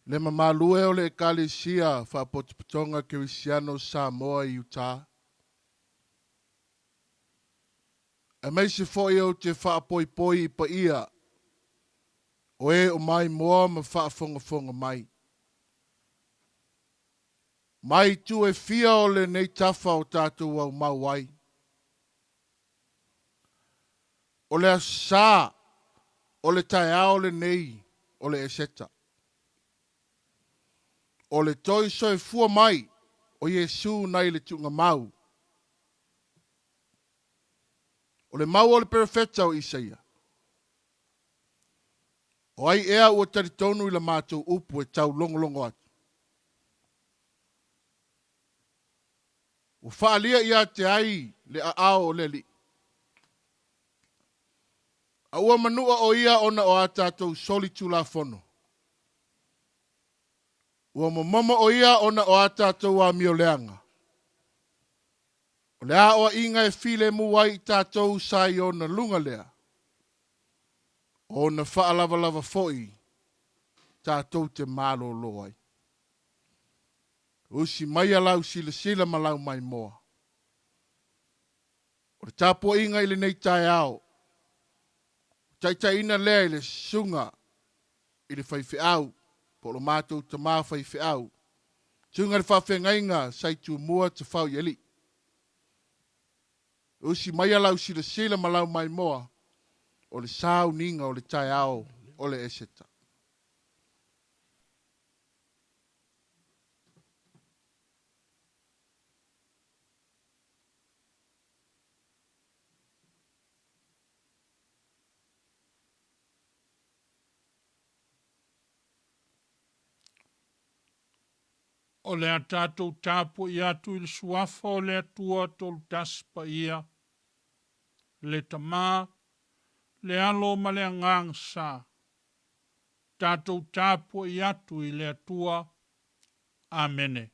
Le mamalue o le ekalisia whaapotipotonga Kirisiano Samoa i Utah. E meisi foi o te whaapoipoi i pa ia. O e o mai moa ma whaafongafonga mai. Mai tu e fia o le nei tafa o tātou au mauai. O le asā, o le tae o le nei, o le eseta. O le toi soe fua mai, o Yesu nai le tunga mau. O le mau o le perfeta o Isaia. O ai ea ua taritonu i la mātou upu e tau longolongo atu. O whaalia ia te ai le ao o le li. A ua manua o ia ona o a tātou soli tula fono. Ua mamama o ia ona o a tātou a mio leanga. O le a o inga e file muai i tātou sa i ona lunga lea. O na whaalava lava foi tātou te malo loai. Usi mai alau sila malau mai moa. O le tāpua inga ili nei tai ao. Tai ina lea ili sunga ili whaifi au. Po lo mātou te maa whaifi au. Tunga le whawhengainga sai tu mua te whau yeli. Usi mai alau sila malau mai moa. O le sāu ninga o le tai ao o le eseta. O le a tātou tāpo i atu i le suafa o le atua tolu taspa ia. Le tamā, le alo ma le angang sa. Tātou tāpo i atu i le atua. Amene.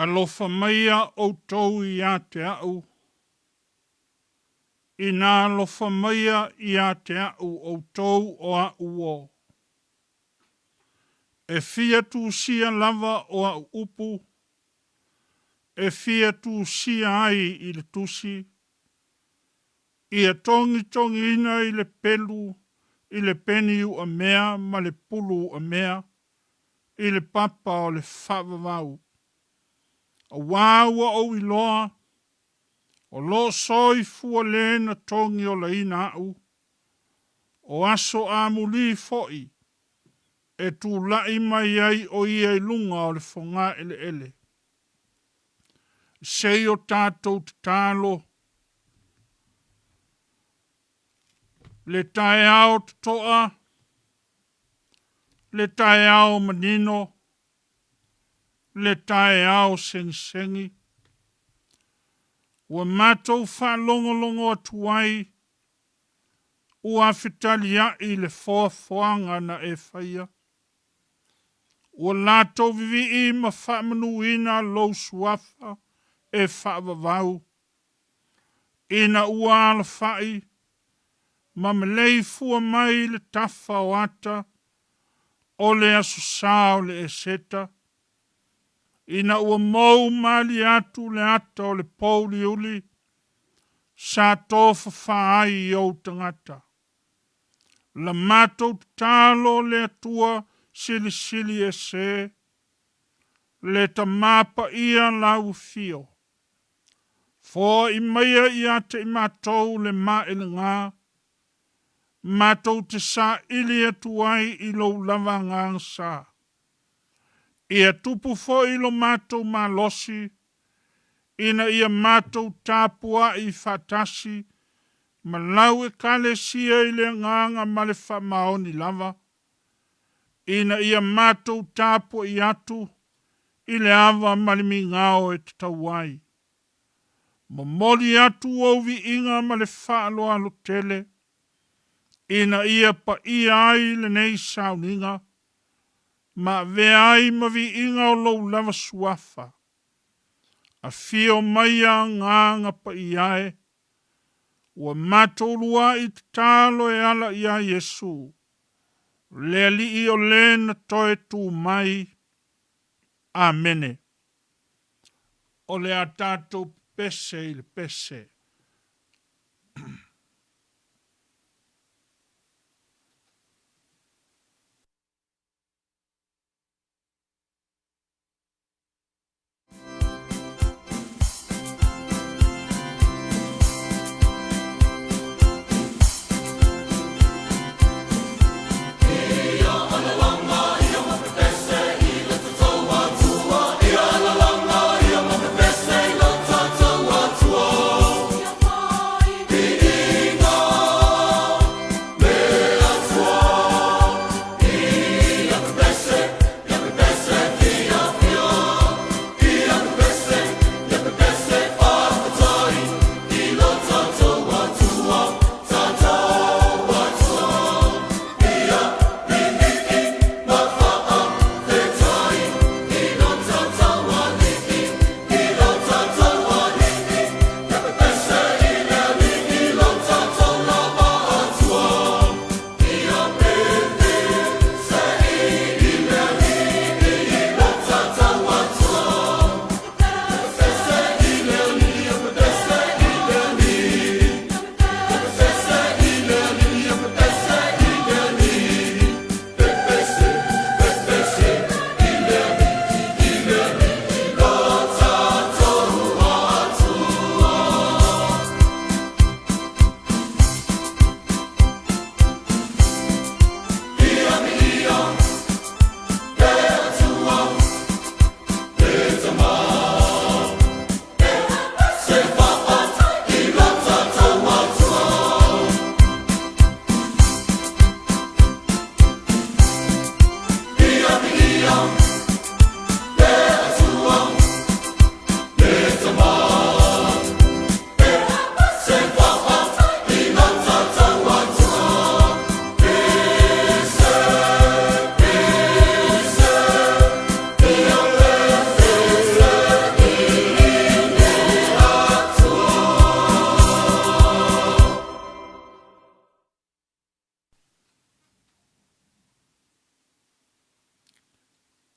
Alofa maia o tou i a te au. I nā alofa maia i a te au o tou o a uo. E fia tu sia lava o a upu. E fia tu sia ai i le tusi. I a tongi ina i le pelu, i le peni u a mea, ma le pulu u a mea, i le papa o le whavavau. A wāua o iloa, o lo soi fua le na tongi o la ina au, o aso a muli foi, e tu lai mai ai o ia i lunga o le fonga ele ele. Sei o tātou te tālo, le tae ao te toa, le tae ao manino, le tae ao sengi. Ua mātou whalongolongo atuai, ua whitali ai le whoawhoanga na e whaia. Ua lātou vivi i ma whamanuina lou suafa e whaavavau. Ina ua ala whai, ma me lei fua mai le tafa o ata, o le aso sao le e seta. Ina ua mou mali atu le ata o le pouli uli, sa tofa whaai i au tangata. La matou talo le atua sili sili e se, le ta mapa ia lau fio. Fo i maia i ate i matou le maele ngā, matou te sa ili atuai i lou lava ngā sa. Ia tupu fo i lo matou malosi, ina ia matou tāpua i fatasi, ma lau e kale sia i le nganga ma le whamaoni lava. Ina ia matou tāpua i atu, i le ava ma le mingao e te tauai. Ma moli atu au vi inga ma le whaalo alo tele, ina ia pa ia ai le nei sauninga, ma veai ma vi inga o lou lava suafa. A fio maia nganga pa iae, ua matolua i te talo e ala ia Yesu. Le li i o le na Toetu mai. Amene. O le a tātou pese i le pese.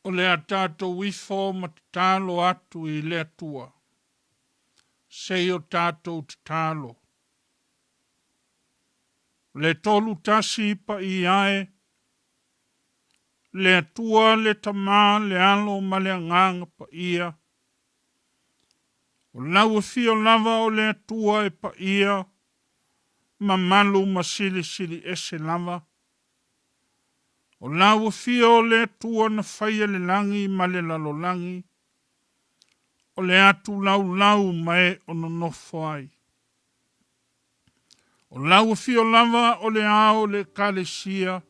O le a tātou wifo ma te tālo atu i le atua. Sei o tātou te tālo. Le tolu tasi pa i ae. Le atua le tamā le alo ma le nganga pa ia. O lau fio lava o le atua e pa ia, ma malu ma sili sili ese lava. O lau fio le atua na whaia le langi ma le lalo langi, o le atu lau lau mai o no nofo ai. O lau fio lava o le ao le kalesia,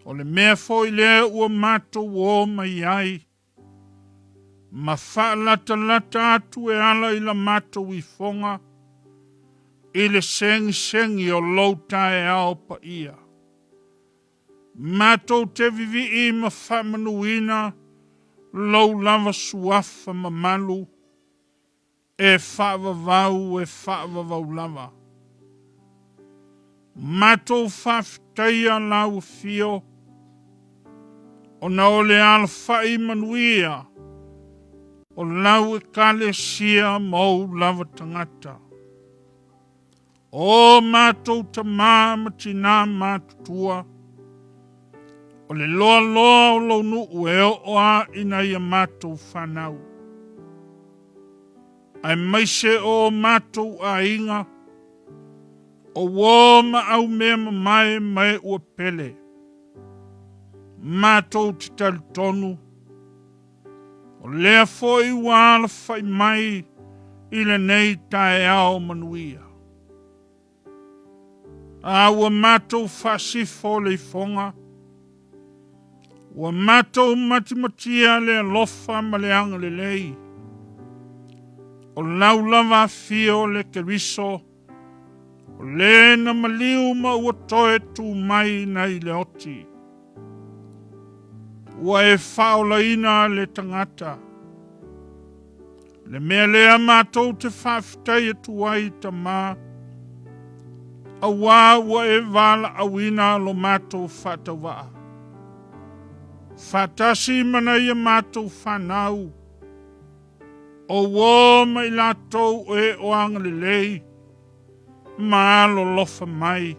o le mea foi le ua mato o mai ai, ma wha lata atu e ala i la mato i fonga, i le sengi o louta e ao pa ia. Mato te vivi i ma wha manuina, lou lava suafa ma malu, e wha vavau lava. Mato wha fitaia lau fio, o na ole alfa i manuia, o lau e kale sia mau lava tangata. O matou ta mama tina matutua, o le loa o lo nu ue o a ina ia matou whanau. Ai maise o matou a inga, o woma au mea mai ua pele. Matou te tali tonu, o lea foi wala fai mai i le nei tae ao manuia. A ua matou whasifo le fonga, ua matou matimatia le alofa ma le anga le lei. O lau lava fio le keriso, o le na maliu ma ua Toetu mai nei le oti. Ua e whaolaina le tangata. Le mea lea matou te whawhitai atu ai ta maa, a wā ua e wala awina lo matou whatawaa. Whatasi mana ia matou whanau, o wō mai lātou e oanga le lei, ma lo lofa mai.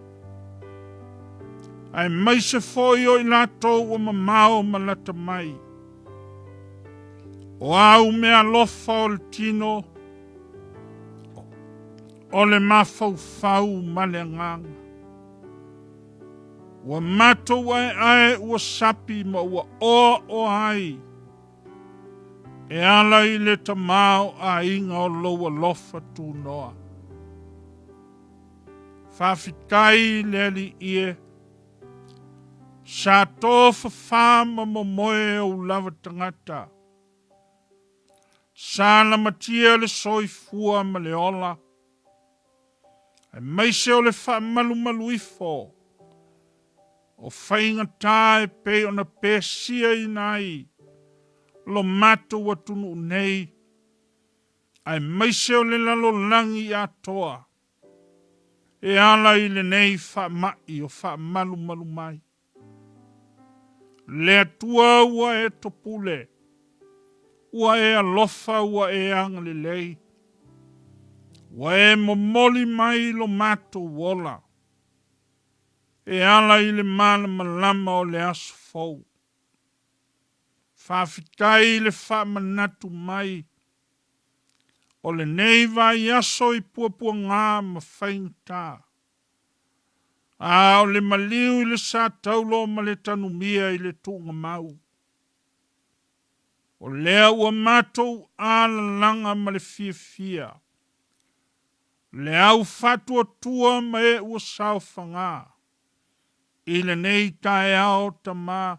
Ai mai se foi o i lātou o mamao malata mai. O au mea lofa o le tino, o le mafau ma le nganga. Ua matou ai ua sapi ma ua o ai. E ala i le tamao a inga o loa lofa tu noa. Whawhitai le li ie. Sa tofa whama momoe o lava tangata. Sa la matia le soifua ma le ola. E maise o le malu ifo. O whainga tae pe o na pesia i nai. Lo mato wa tunu nei. Ai maise o le lalo langi a toa. E ala i le nei wha mai o wha malu mai. Le atua ua e topule. Ua e alofa ua e anga lei. Ua e momoli mai lo mato wola. E ala i le mana malama o le aso fau. Whawhitai le whamanatu mai. O le nei vai aso i puapua ngā ma whaingata. A o le maliu i le sa taulo ma le tanumia i le tunga mau. O lea ua matou ala langa ma le fia. Le au fatua tua ma e ua sao whanga. I le nei tae ao ta ma.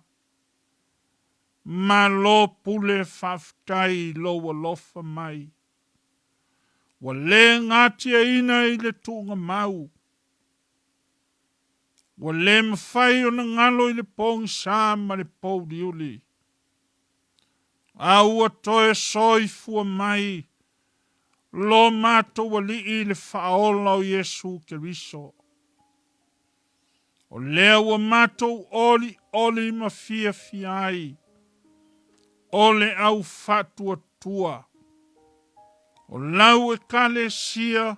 Ma lo pule whaftai lo wa lofa mai. Wa le ngatia ina i le tunga mau. Wa le mawhai o na ngalo i le pong sa ma le pou diuli. A ua toe soi fua mai. Lo mato wa li i le whaola o Yesu Keriso. O lea ua mato oli ma fia fiai. Ole au fatua tua. O lau e kale sia.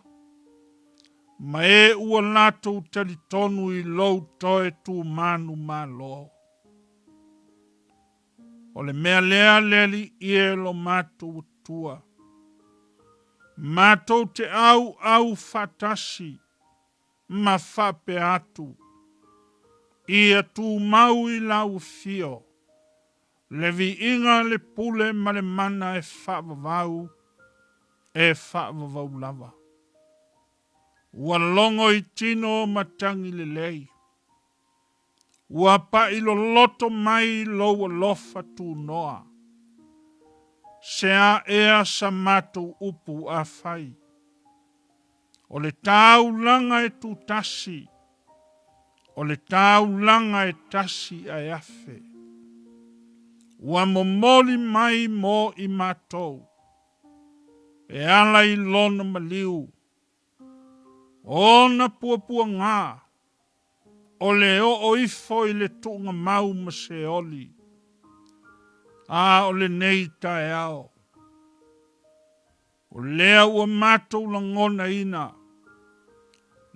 Ma e ua lato talitonu i lou Toetu manu malo. O le mea lea leli i e lo mato tua. Mātou te au fatasi, ma whape atu. Ia tū mau I lau fio. Le vi inga le pule ma le mana e whaavavau, e whaavavau lava. Ua longo I tino matangi le lei. Ua pa ilo loto mai lo lofa tu noa. Sea ea sa mātou upu a whai. O le tau langa e tu tasi. O le tau langa e tasi a afe. Ua momoli mai mo I mātou. E ala I lona maliu. Ona puapua ngā. O le o ifo I le tunga mau ma se oli. A o le nei tae ao. O lea ua mātou langona ina.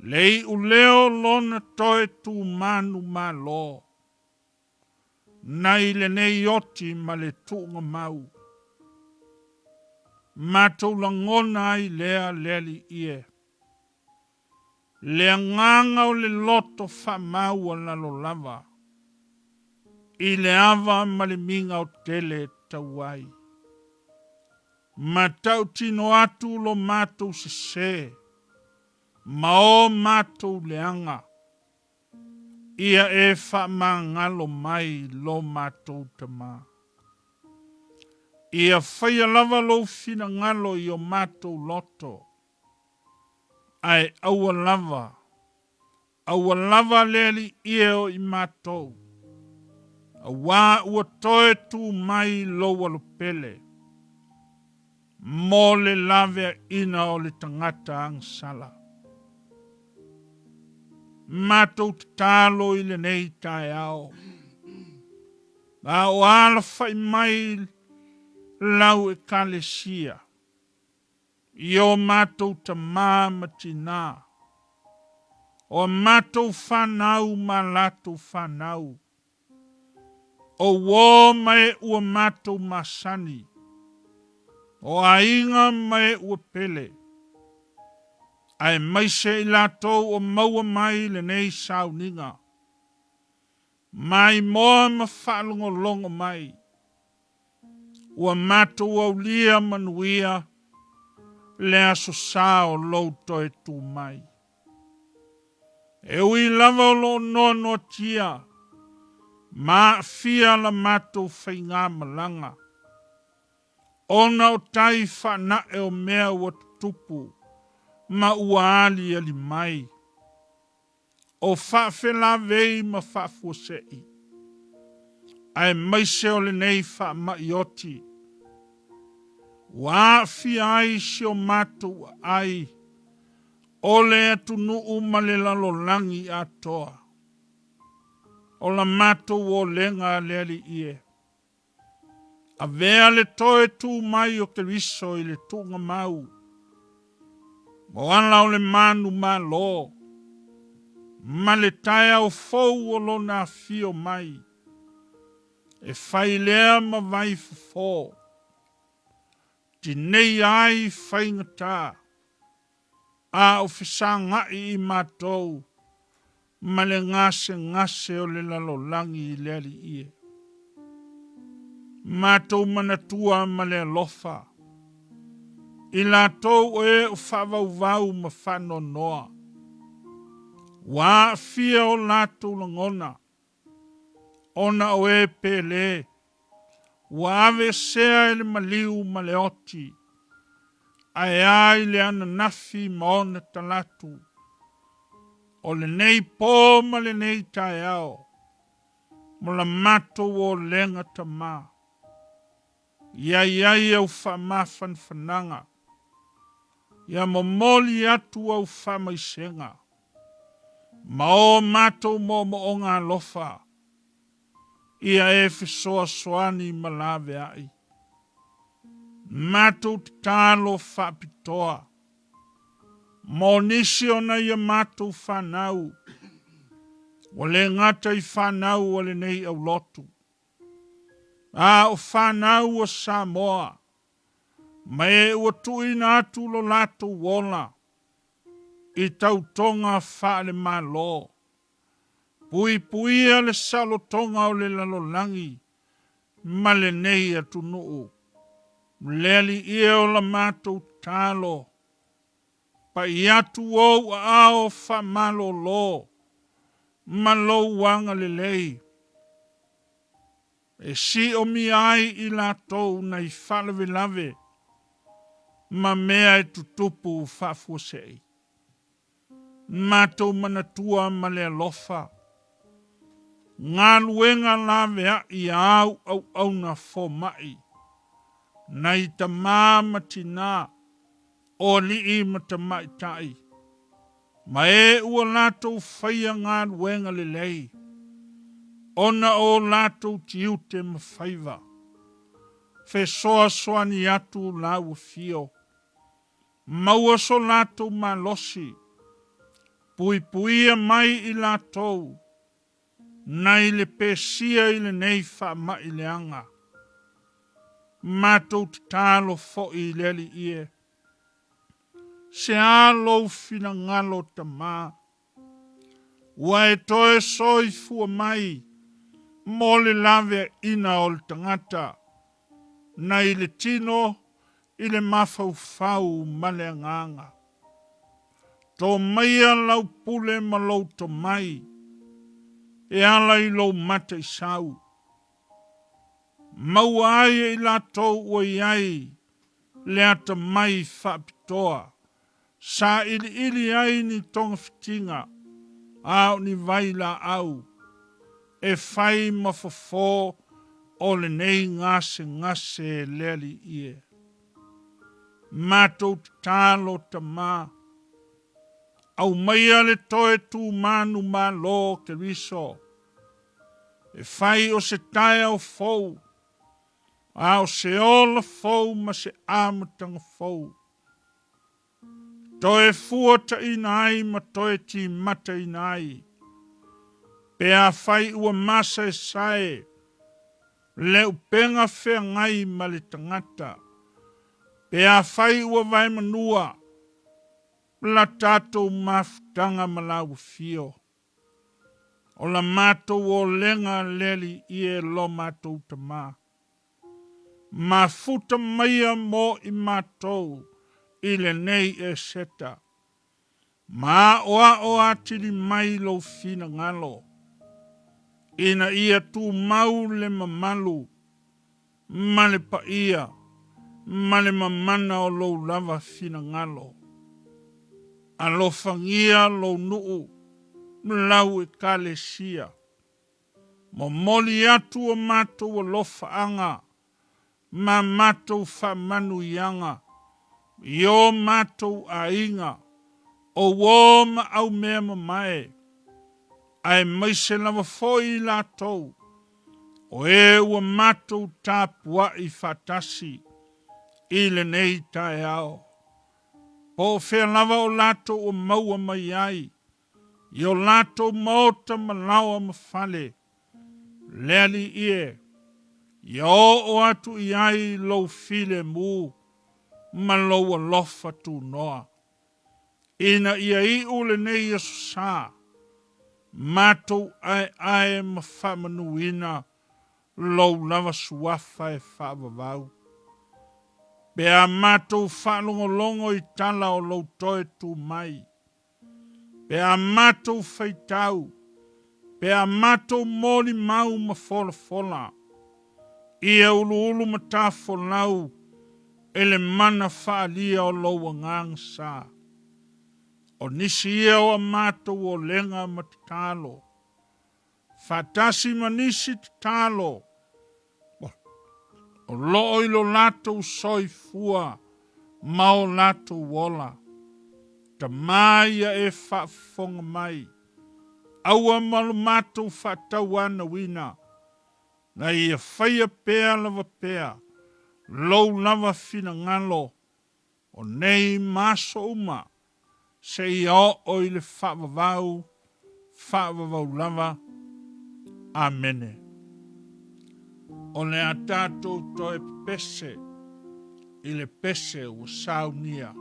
Lei u leo lona toe tu manu ma lo. Nai le nei oti ma le tunga mau. Mātou langona ai lea leli ie. Lea nganga o le loto wha mau a lalo lava. I le ava ma le minga o tele tauai. Ma tau tino atu lo mātou se se. Ma o mātou leanga. Ia e wha ngalo mai lo mātou tama. Ia whaia lava lo fina ngalo I o mātou loto. Ai aua lava. Aua lava leli ieo I mātou. Awa ua toe tu mai lo walupele. Mo le lave ina o le tangata ang sala. Mātou te tālo I le nei tae ao. A o ala whai mai lau e kalesia. I o mātou ta māmatina. O mātou whanau ma lātou whanau. O wō mai ua mātou masani. O ainga mai ua pele. Ai mai se I lātou o maua mai le nei sauninga. Mai moa ma whaalongo longo mai. Ua mātou au lia manuia. Le aso sao lo toe tu mai. E ui lava o lo nono tia. Ma fia la mātou whainga malanga. Ona o tai whana e o mea ua tupu. Ma ua ali ali mai. O whawhela vei ma whawhosei. Ai maise o le nei whamaioti. Wa fia ai si o mātou ai. O le atu nuu ma le lalo langi atoa. O la mātou o lenga leli ie. A vea le toe tu mai o ke riso I le tunga mau. Mo ala o le manu ma lo. Ma le taia o fou o lo na fio mai. E fai lea ma vai fufo. Ti nei ai fai ngata. A o fisanga I mātou. Ma le ngase o le lalo langi I leli ie. Mātou manatua ma le lofa. I lātou e o whavauvau ma whano noa. Wā fia o lātou langona. Ona o e pele. Wā ave sea ele maliu ma le oti. Ai ai le ana nafi ma ona talatu. O le nei pō ma le nei tae ao. Mo la mātou o lenga tamā. Iai au whamafan whananga. Ia momoli atu au whamaisenga. Ma o mātou mo o ngā lofa. Ia e whisoa soani ma lawe ai. Mātou te tālo whapitoa. Mo nisi ona ia mātou whanau. O le ngata I whanau o le nei au lotu. A o whanau o Samoa. Mai ua tuina atu lo lato wola. I tautonga whaale malo. Pui puia le salo tonga o le lalolangi. Ma le nei atu nuu. Leli ia o la mātou talo. Pa i atu ou a ao wha malo lo. Ma lo wanga le lei. E si o mi ai i la tou nei whalewe lave. Ma mea e tutupu whafuasei. Mātou manatua ma le alofa. Ngā luenga lawe a i au na fo mai. Nei ta māmatina o li i mata mai tai. Ma e ua lātou whaia ngā luenga le lei. Ona o lātou tiu te mawhaiva. Fe soa soani atu lau fio. Maua so lātou malosi. Pui puia mai i lātou. Nai le pesia i le nei wha mai le anga. Mātou te tālo fo i leli ie. Se alo fina ngalo ta mā. Wae toe soi fua mai. Mole lave ina o le tangata. Nai le tino i le mafau ma le nganga. Tō maia lau pule ma lau to mai. E ala i lau mata i sau. Mau ai i la tau o iai. Le ata mai whapitoa. Sa ili ai ni tonga fitinga. Au ni vaila au. E whai mafafo o le nei ngase leli ie. Mātou te tālo ta mā. Au maia le Toetu manu mā lo ke riso. E whai o se tae au fau. Au se ola fau ma se amatanga fau. Toe fuata inai ma toe ti mata inai. Pea whai ua masa e sae. Le upenga whea ngai ma le tangata. Pea whai ua vai manua. La tātou mafutanga malau fio. O la mātou o lenga leli ie lo mātou ta mā. Mafuta maia mo i mātou i le nei e seta. Mā oa atiri mai lo fina ngalo. Ina ia tu mau le mamalu. Ma le pa ia. Ma le mamana o lo lava fina ngalo. Alo fangia lo nuu. Mlau e kale sia. Mo moli atu o mātou o lofa anga. Ma mātou wha manu ianga. Io mātou a inga. O wō ma au mea mamae. Ai maise lava foi la tou. O e ua mātou tāpua i whatasi. I le nei tae ao. Po whea lava o lātou o maua mai ai. I o lātou maota malawa mawhale. Leali ie. I o atu i ai lau file mu. Ma lau alofa tu noa. Ina ia i ule nei asu sā. Mātou ai ma whamanuina. Lau lava suafa e whaavavau. Pea mātou whalongolongo i tala o lau Toetu mai. Pea mātou whaitau. Pea mātou mori mau ma fola. Ia ulu ma tāwholau. Ele mana whaalia o lau angangsa. O nisi ia o mātou o lenga ma te tālo. Whatasi ma nisi te tālo. O loo ilo lātou soi fua. Mao lātou wola. Ta maia e whaafonga mai. Aua malu mātou whaatau ana wina. Na ia whaia pēa lava pēa. Lou lava fina ngalo. O nei maso uma. Se ia o i le whaavavau lava. Amene. O le a tātou toe pese. i le pese ua saunia.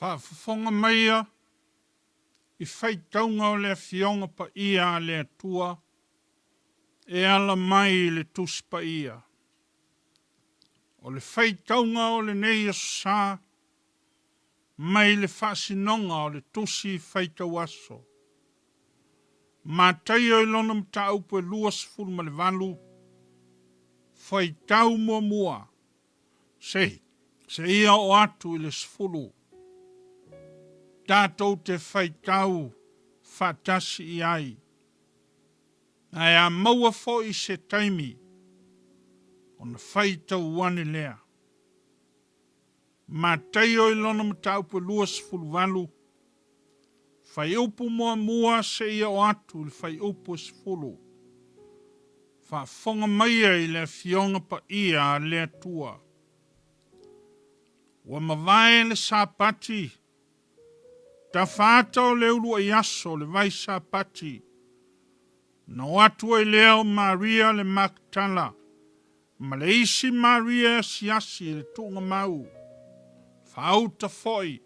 Whaafafonga maia i whaitaunga o le fionga pa ia le atua e ala mai le tusi pa ia. O le whaitaunga o le neia sa mai le whaasinonga o le tusi whaitau aso. Mātai o ilona mta upo e lua sifuru ma le valu whaitau mua se ia o atu i le sifuru. Tātou te whaitau whatasi i ai. Ai a maua fo i se taimi o na whaitau wane lea. Mātai o ilona matau pe lua sifuru valu. Whai upu mua se ia o atu le whai upu sifuru. Whafonga maia i le fionga pa ia le atua. Wa mawai le sapati. Ta whāta o le urua i aso le vai sapati. Na watua i leo Maria le Maktala. Ma le isi Maria siasi le tunga mau. Whauta foi.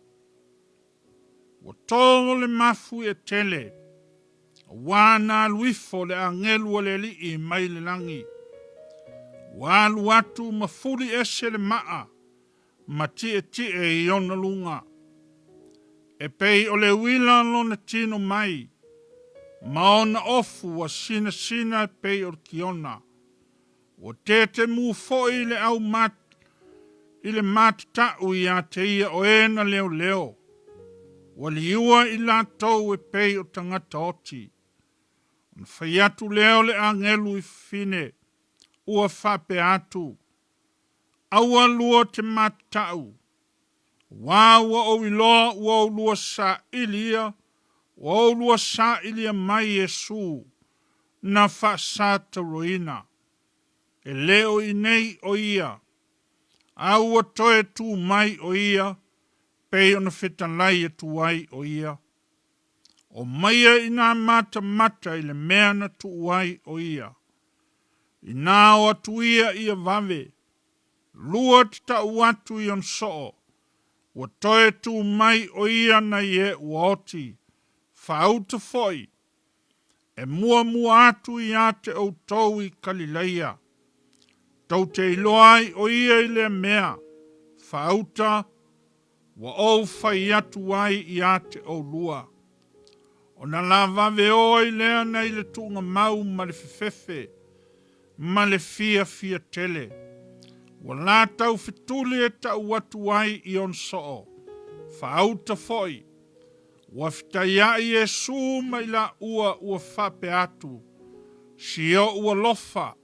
Wa tongo le mafu e tele. Wana luifo le angelu le li i mai le langi. Walu atu mafuri ese le maa. Ma tie i ona lunga. E pei o le wila lona tino mai. Ma ona ofu wa sina e pei o kiona. O tete mu foi le au mat. Ile mat tau i a te ia o ena leo. Waliua I lātou e pei o tangata oti. Ona whai atu leo le angelu I fine. Ua whape atu. Aua lua te matau. Wā ua o iloa ua o lua sa ilia. Ua o lua sa ilia mai Yesu. Na wha sa taroina. E leo I nei o ia. Aua toe tu mai o ia. Pei ona whetalai e tuai o ia. O maia I nā mata I le mea na tuai o ia. I nā o atu ia vave. Lua te tau atu I on soo. Ua toe tu mai o ia na ie ua oti. Whauta foi. E mua atu I a te au tau I Kalileia. Tau te iloai o ia I le mea. Whauta. Wa o whai atu ai I a te au lua. O na la vave o I lea na I le tunga mau ma le fefefe. Ma le fia tele. Wa la tau fituli e tau atu ai I on soo. Whauta foi. Wa fitaya I Yesu ma I la ua whape atu. Sio ua lofa.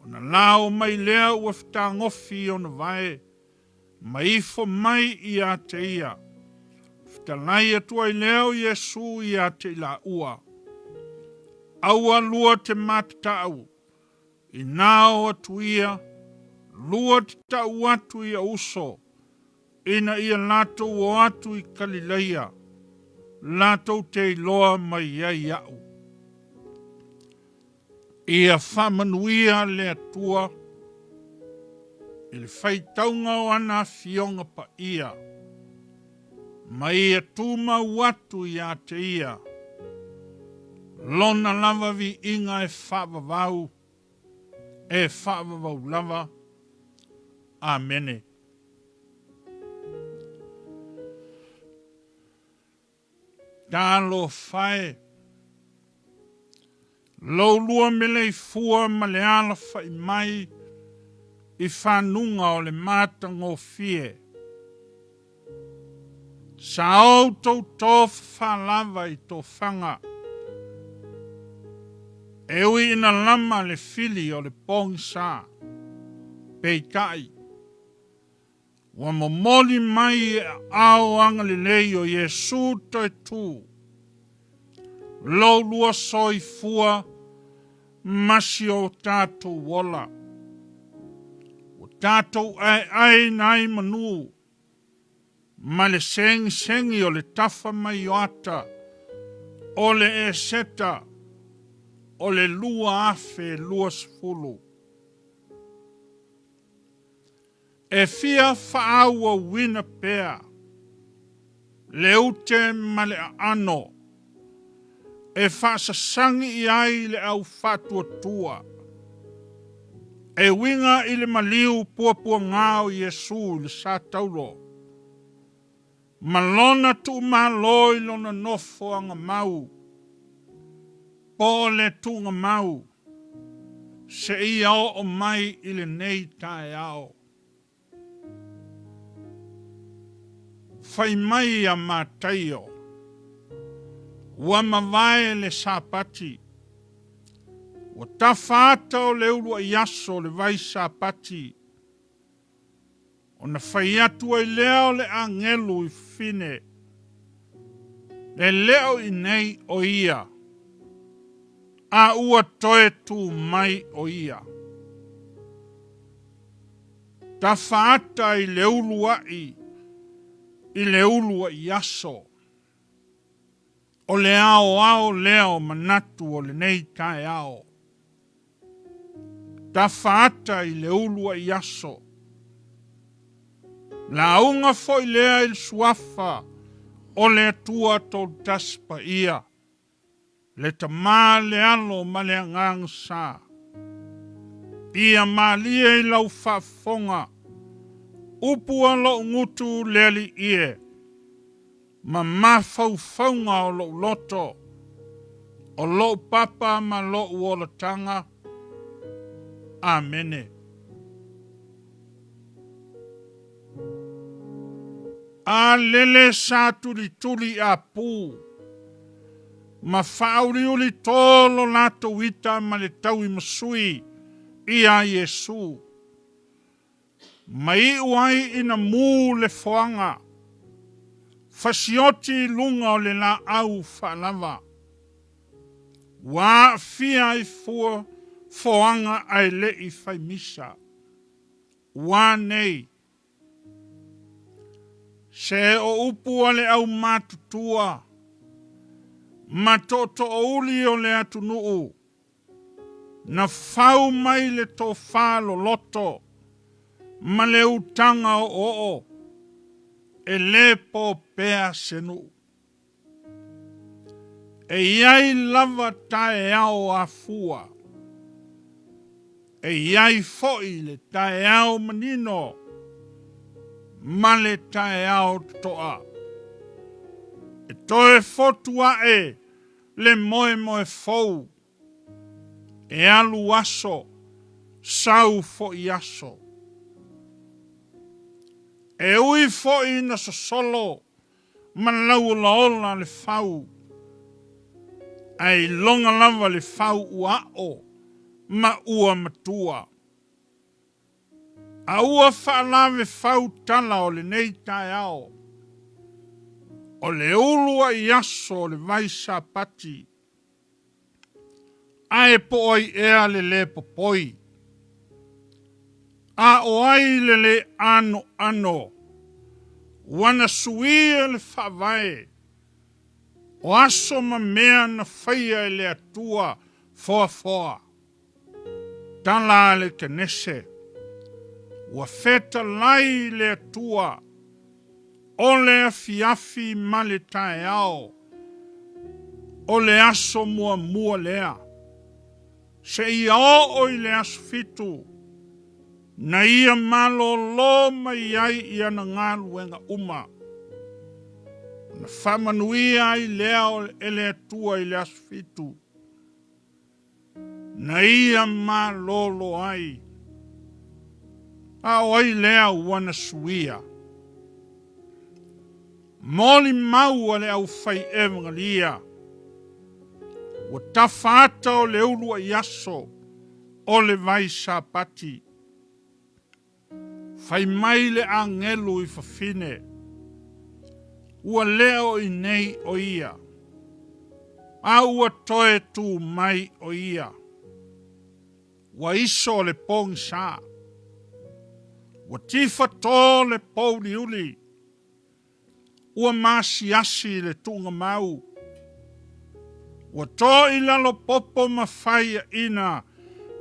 O na lao mai lea ua fitangofi o na vae. Maifo mai I a te ia. Fitalai atua I leo Yesu I a te la ua. Aua lua te matatau. I nao atu ia. Lua te tau atu ia uso. Ina ia lato o atu I Kalileia. Lato te iloa mai iai au. Ia whamanuia le atua. Ele whai taunga o ana fionga pa ia. Mai e tūma watu I a te ia. Lona lava vi inga e whavavau. E whavavau lava. Amene. Tālo whae. Lau lua mele I fua ma le ala whai mai. I whanunga o le mātango fie. Sa au tau tō whalava I tō whanga. Ewi ina lama le fili o le pong sa. Peitai. Wa momoli mai e ao anga le lei o Yesu Toetu. Lau lua soi fua. Masi o tātou wola. Tātou ai nai manu. Ma le sengi o le tafa mai o ata. O le e seta. O le lua afe lua sfulu. E fia whaaua wina pea. Le ute ma le ano. E whaasasangi I ai le au whatua tua. E winga I le maliu puapua ngāo Yesu le sa taulo. Malona tu maloi lona nofo anga mau. Po le tunga mau. Se I ao o mai I le nei tae ao. Whai mai a mātaio. Ua mawai le sapati. Ua tawhata o le urua iaso le vai sapati. O na whai atu ai leo le angelu I fine. Le leo I nei o ia. A ua Toetu mai o ia. Tawhata I le urua I le urua iaso. O le ao leo manatu o le nei tae ao. Tawhata I le ulua I aso. La unga foi lea il suafa o le atua tol taspa ia. Le tamā le alo ma le angang sa. Ia malia I lau whafonga. Upua lo ngutu leli ie. Ma mafaufaunga o lo loto. O lo papa ma lo uolatanga. Amene. A lele sa tuli a pū. Ma whauriuli tolo lato wita ma le tau I masui ia Yesu. Mai uai ina mū le foanga. Fasioti lunga o le la au whalava. Wa fia I fua foanga ai le I fai misa. Wa nei. Se o upu ale au matutua. Matoto o uli o le atunuu. Na fau mai le to falo loto. Ma le utanga o o. E le po pea senu. E iai lava tae au a fua. E iai foi le tae au manino. Ma le tae au toa. E toe fotua e le moe fou. E alu aso, sau fo I aso. E ui fo I na solo, man lau laola le fau. Ai longa lava le fau uao, ma ua matua. A ua whaalave fau tala o le nei tae ao. O le ulua I aso le vaisa pati. Ae po ai ea le popoi. A o ai le ano. Wana suia le whavae. O aso ma mea na whaia le atua foa. Tala le kenese. Ua feta lai le atua. O le afiafi ma le tae ao. O le aso mua lea. Se ia o I le aso fitu. Na ia malo lo mai ai ia na ngalu wenga uma. Na whamanuia ai lea o ele atua I le aso fitu. Na ia malo lo ai. A o ai lea wana suia. Moli mau ale au fai evangalia. Wa tafata o le ulua yaso o le vai sapati. Fai mai le angelu I fafine. Ua leo I nei o ia. A ua Toetu mai o ia. Wa iso le pong sa. Wa tifa to le pouli uli. Ua masiasi le tunga mau. Ua to ilalo popo mawhaia ina.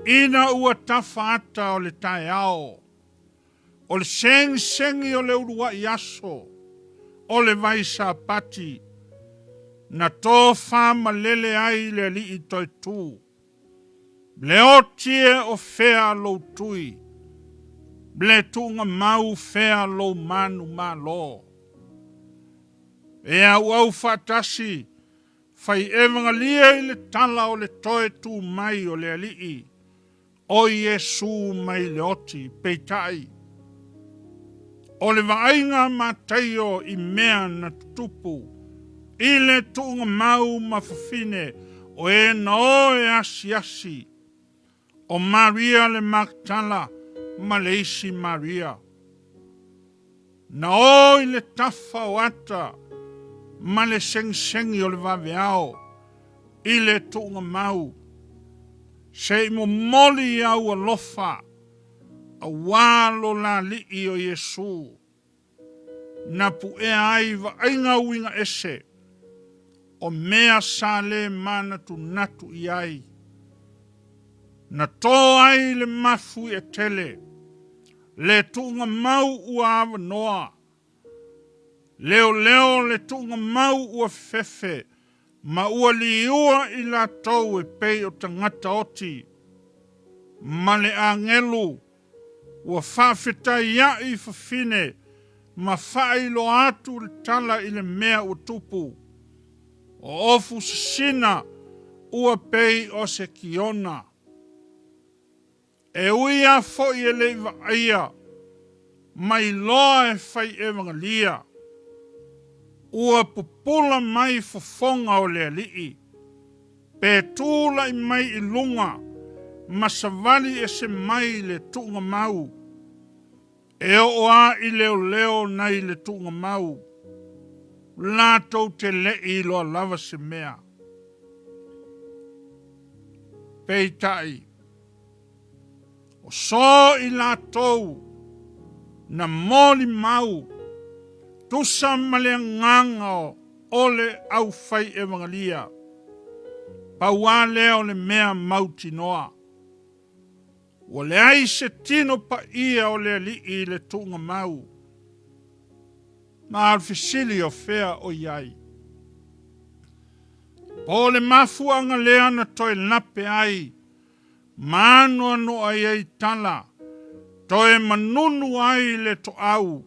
Ina ua tafata o le tae ao. O le sengi o le urua iaso. O le vaisa pati. Na tō whama lele ai le li I Toetu. Le o tie o whea lo tui. Ble tunga mau whea lo manu malo. E au fatasi. Fai evangalia I le tala o le Toetu mai o le alii. O Yesu mai le oti peitai. O le vainga mataio I mea na tutupu. I le tunga mau mafafine. O e na o e asi. O Maria le Magdala. Ma le isi Maria. Na o I le tafa o ata. Ma le sengi o le vaveao. I le tunga mau. Se mo moli au alofa. A walo la lii o Yesu. Na pu e ai va ainga winga ese. O mea sale mana tu natu I ai. Na to ai le mafu e tele. Le tunga mau ua ava noa. Leo le tunga mau ua fefe. Ma ua liua I la tau e pei o tangata oti. Ma le angelu. Ua whawhita ia I fafine. Ma whailo atu le tala I le mea ua tupu. O ofu sina ua pei o se kiona. E uia fo I le iwa aia. Mai loa e whai evangalia. ua pupula mai fofonga o le alii. Pe tūla I mai I lunga, masavali e se mai le tuunga mau. E o a I leo nei le tuunga mau. Lātou te lei loa lava se mea. Peitai. O so I lātou na moli mau. Tusa male nganga o ole au fai evangelia. Paua leo le mea mauti noa. O le ai se tino pa ia o le alii le tuunga mau. Ma alfisili o fea o iai. Po le mafuanga lea na toi nape ai. Mano ano ai ai tala. Toi manunu ai le to au.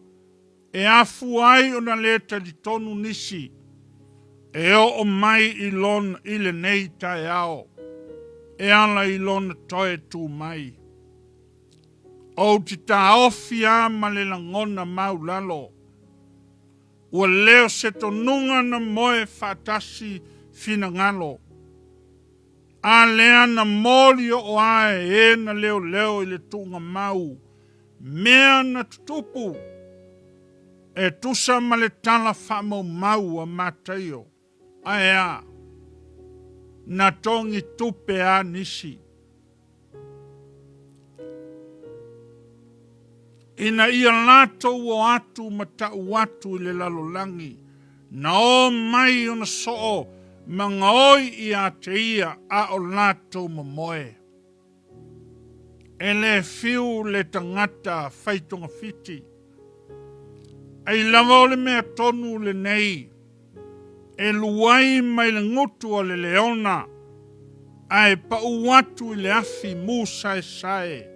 E afu ai o na leta di tonu nisi. E o mai ilon ile nei tai ao. E ala ilon toe tu mai. O ti ta ofia ma le langona mau lalo. Ua leo se tonunga na moe fatasi fina ngalo. A lea na moli o ae e na leo ile tunga mau. Mea na tutupu. E tusa ma le tala famo mau a mataio. Aea. Na tongi tupe a nisi. Ina ia lato o atu matau watu le lalolangi. Na o mai ona soo mangaoi I a te ia a o lato mamoe. E le fiu le tangata faitonga fiti. Ai lava o le mea tonu le nei. E luai mai le ngutu o le leona. Ai pa uatu I le afi mu sae.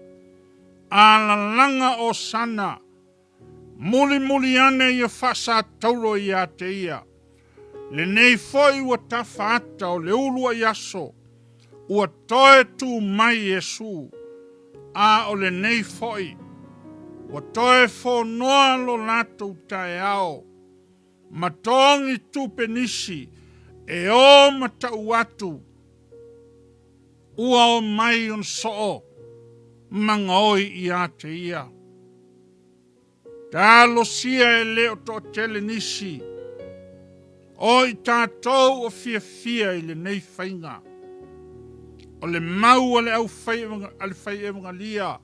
A la langa o sana. Muli ane ia fasa tauro I a te ia. Le nei foi ua tafata o le ulua yaso. Ua toe tu mai Yesu. A o le nei foi. Ua toe fo noa lo lato tae ao. Matongi tupe nisi. E o matau atu. Ua o mai on soo. Mangaoi I a te ia. Talo sia e leo to tele nisi. O I tātou o fia I le nei whainga. O le mau o le au whai evangalia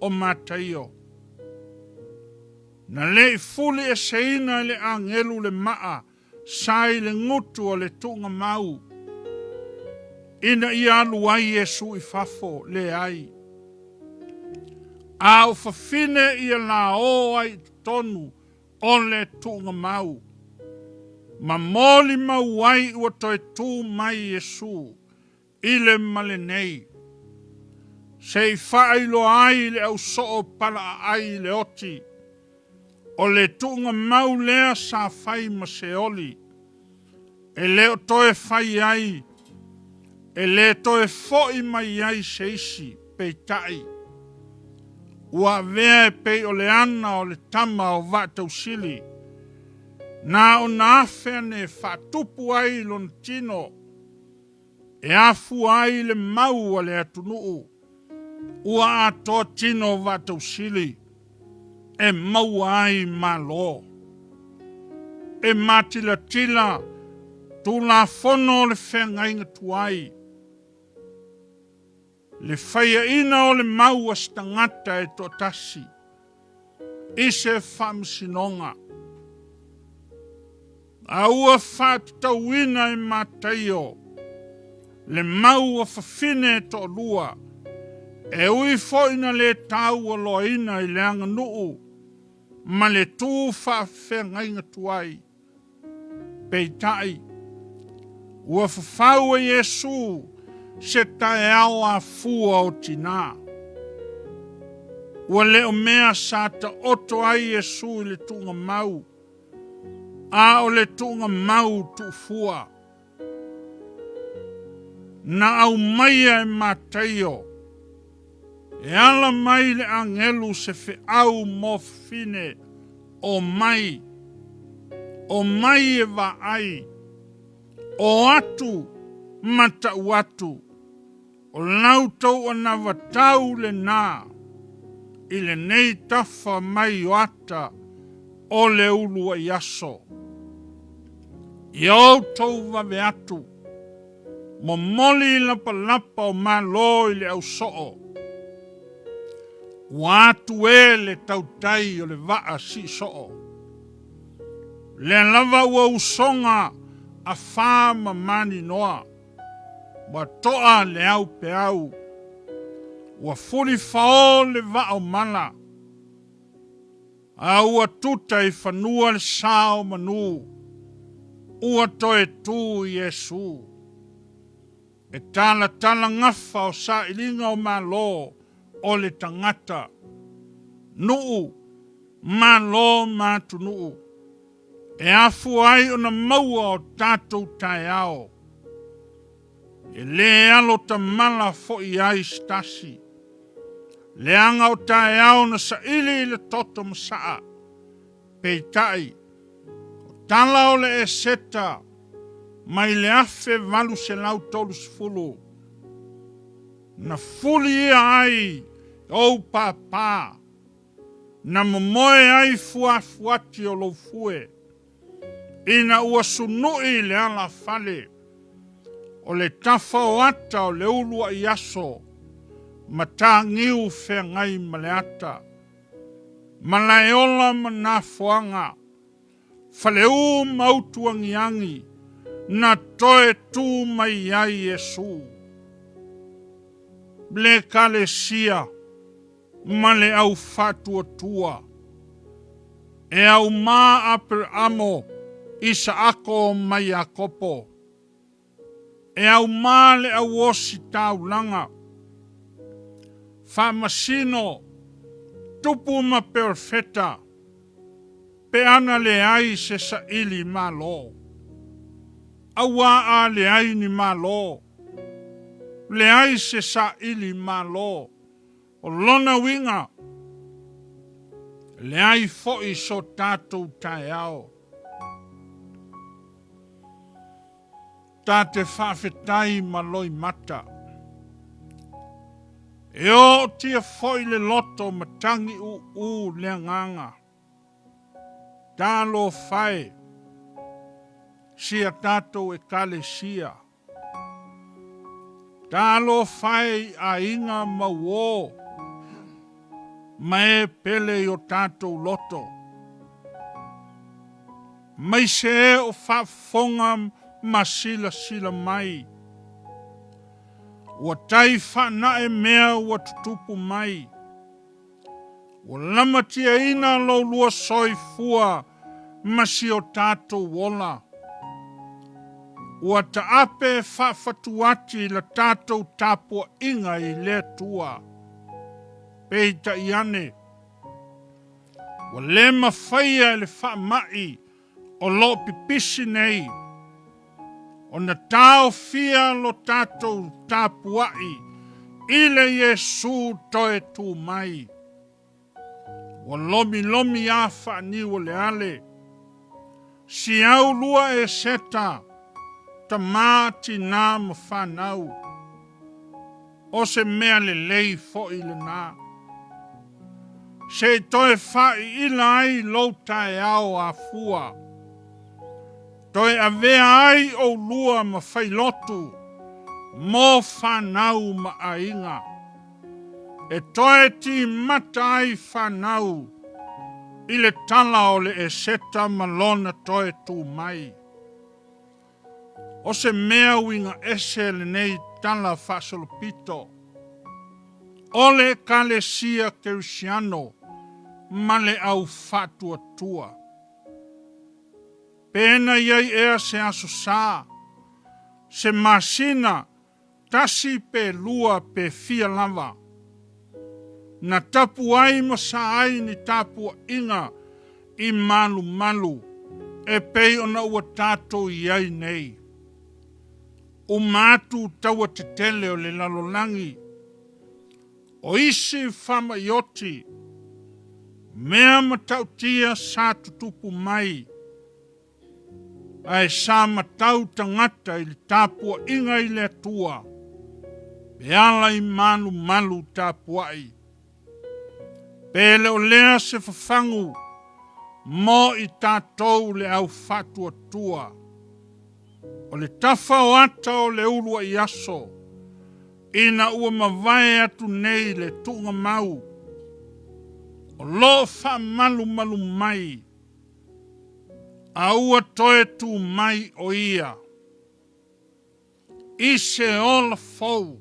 o mataio. Na le fuli e seina le angelu le maa. Sai le ngutu o le tunga mau. Ina I alu ai Yesu I fafo le ai. A o fafine I la o ai tonu o le tunga mau. Ma moli mau ai ua toi tu mai Yesu. Ile male nei. Se I whailo ai le au soo pala ai le oti. O le tunga mau lea sa whai ma se oli. E leo toe whai ai. E le toe foi mai ai se isi peitai. Ua vea e pei o le ana o le tama o vatau sili. Na o na awhene whatupu ai lon tino. E afu ai le mau a le atunuu. Ua ato tino vatau sili. E mau ai malo. E matila tila. Tu la fono le whengainga tuai. Le whaia ina o le mau a stangata e to tasi. Ise whamsinonga. A ua whatauina e mataio. Le mau a whawhine e to lua. E ui foina le tau a loina I le anga nuu. Ma le tū whawhengainga tuai. Peitai. Ua whawhau a Yesu. Se tae au a fua o tina. Ua leo mea sa ta oto ai Yesu I le tunga mau. A o le tunga mau tu fua. Na au maia e mataio. E ala mai le angelu se fe au mo fine o mai. o mai e va ai, o atu mata watu, o lautau o na vatau le nā, i le nei tafa mai o ata o le ulu a yaso. I au tau vave atu, mo moli lapa lapa o malo i le au soo. Watu e le tautai o le vaa si soo. Le lava ua usonga a whama mani noa. Wa toa le au pe au. Wa fuli fao le vaa o mana. A ua tuta i whanua le sao manu. Ua Toetu Yesu. E tala ngafa o sa ilinga o malo o le tangata. Nuu, malo matu nuu. E afu ai o na maua o tātou tai ao. E le alo ta mala fo i ai stasi. Le anga o tai ao na sa ili le toto masaa. Peitai. O tala o le e seta. Mai le afe valu se lau tolu sfulu. Na fuli ia ai o papa. Na momoe ai fuafuati o lo fue. Ina ua sunui le ala fale. O le tafa o ata o le ulua i aso. Mata ngiu fe ngai maleata. Malaeola manafuanga. Fale mautu angiangi. Na Toetu mai ai Yesu. Ble kalesia. Male au fatua tua. E au ma aper amo. Isaako mai Yakopo. E au ma le au osi tau langa. Fa masino. Tupu ma perfeta. Pe ana le ai se sa ili malo. Awa a le ai ni malo. Le ai se sa ili malo. O lona winga. Le ai fo i so tātou tai ao. Tā te whawhetai maloi mata. E o tia fo i le loto matangi u lea nganga. Tā lo whae. Sia tātou e kale sia. Tā lo whae a inga mawo. Mai pele o tātou loto. Mai se e o whafonga masila sila mai. Ua tai whana e mea ua tutupu mai. Ua lamatia ina lo lua soi fua masi o tātou wola. Ua taape whawhatuati la tātou tāpua inga i le tua. Peita iane. Wa le mawhaia le whamai o lo pipisi nei. O na tau fia lo tātou tāpuai. Ile Yesu Toetu mai. Wa lomi a whani o le ale. Si au lua e seta. Ta māti nā ma whanau. O se mea le lei fo i le nā. Se toe whai ila ai loutai au a fua. Toe a vea ai o lua ma whailotu. Mō whanau ma ainga. E toe ti mata ai whanau. I le tala o le e seta malona Toetu mai. O se mea winga ese le nei tala whasolopito. O le kalesia kerisiano. Male au fatua tua. Pena iai ea se aso sa. Se masina tasi pe lua pe fia lava. Na tapu ai masa ai ni tapu inga i malu. E pei ona ua tato iai nei. O matu taua te tele o le lalolangi. O isi whama ioti. Mea matautia sa tutupu mai. ai sa matau tangata i le tāpua inga i le atua, pe ala i malu malu tāpua i. Pele o lea se fafangu, mo i tātou le au fatua tua. O le tafa o ata o le ulua i aso, ina ua mawai atu nei le tunga mau. O lo fa malu malu mai, a ua Toetu mai o ia. I se ola fou,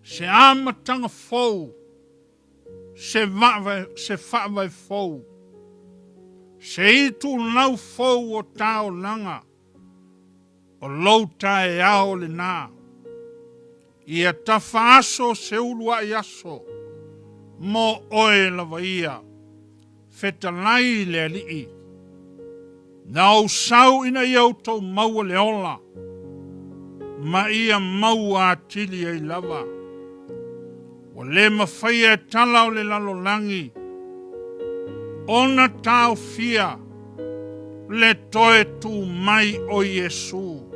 se amatanga fou, se whawai fou, se itu nau fou o tau langa, o lou tae ao le nā. Ia tafa aso se ulua i aso, mo oe lava ia, fetalai le alii. Nau sau ina iau tau maua le ola, ma ia maua atili ai lava. O le mawhaia e tala o le lalolangi, ona tau fia, le Toetu mai o Yesu.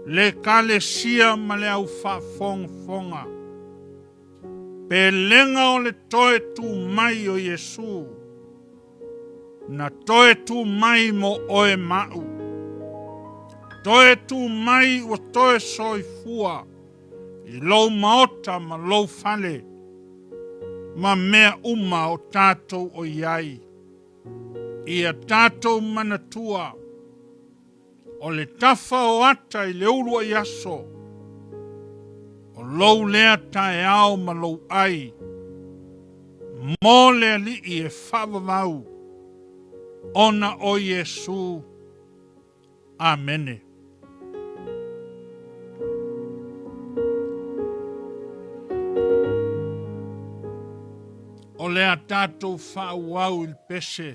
Le kalesia ma le au fonga. Pe lenga o le Toetu mai o Yesu. Na Toetu mai mo oe mau. Toetu mai o toe soifua. I lou maota ma lou fale. Ma mea uma o tātou o iai. Ia tātou manatua. O le tafa o ata i le ulua i aso. O lou lea tae ao ma lou ai. Mō lea li i e whawawau. Ona o Yesu. Amene. O lea tātou whauau il pese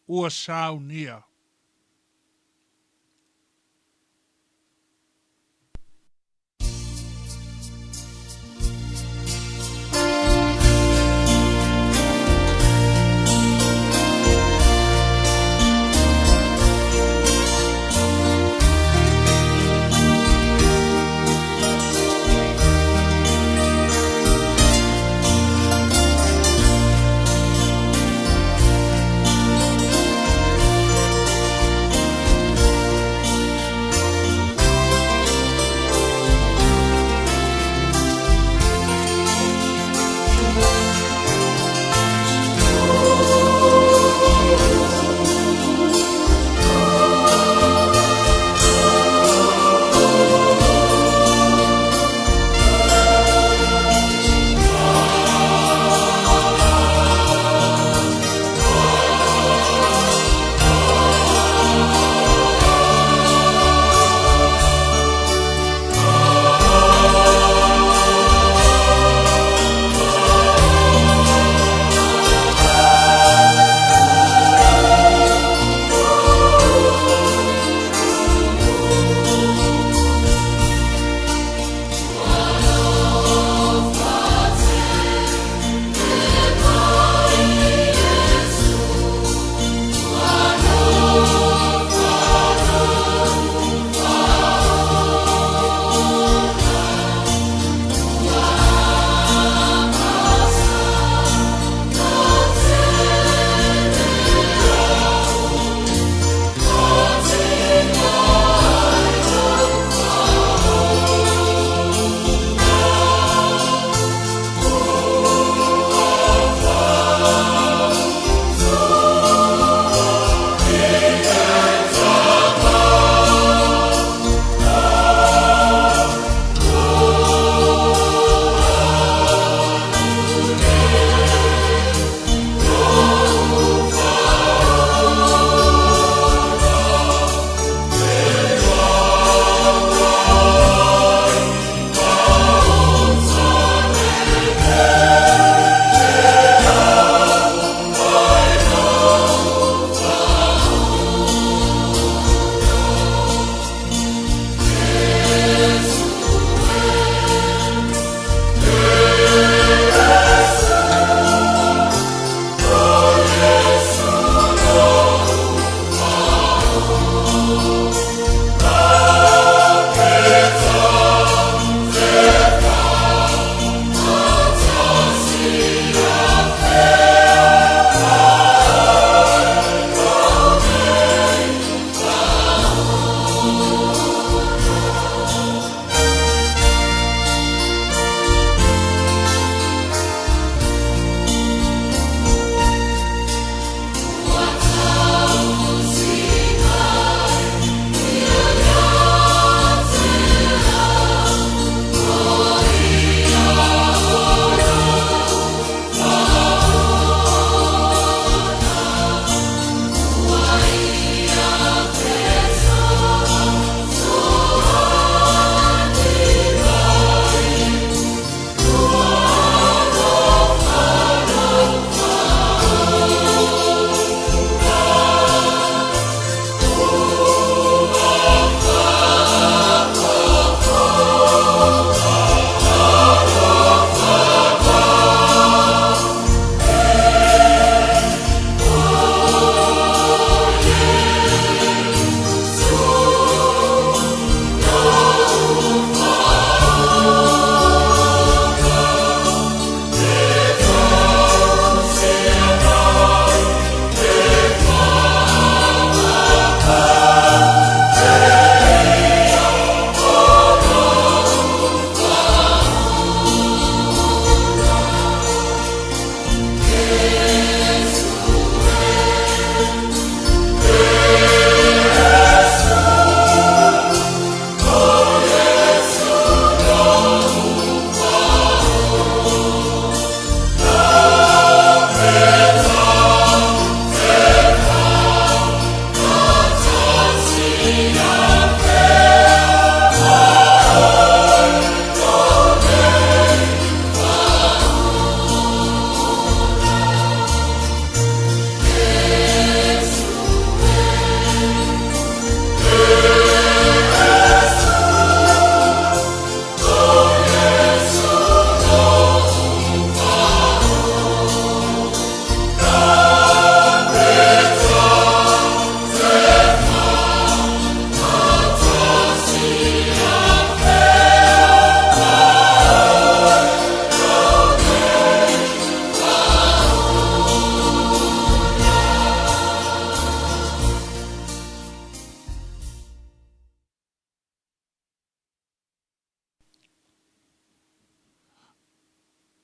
ua saunia.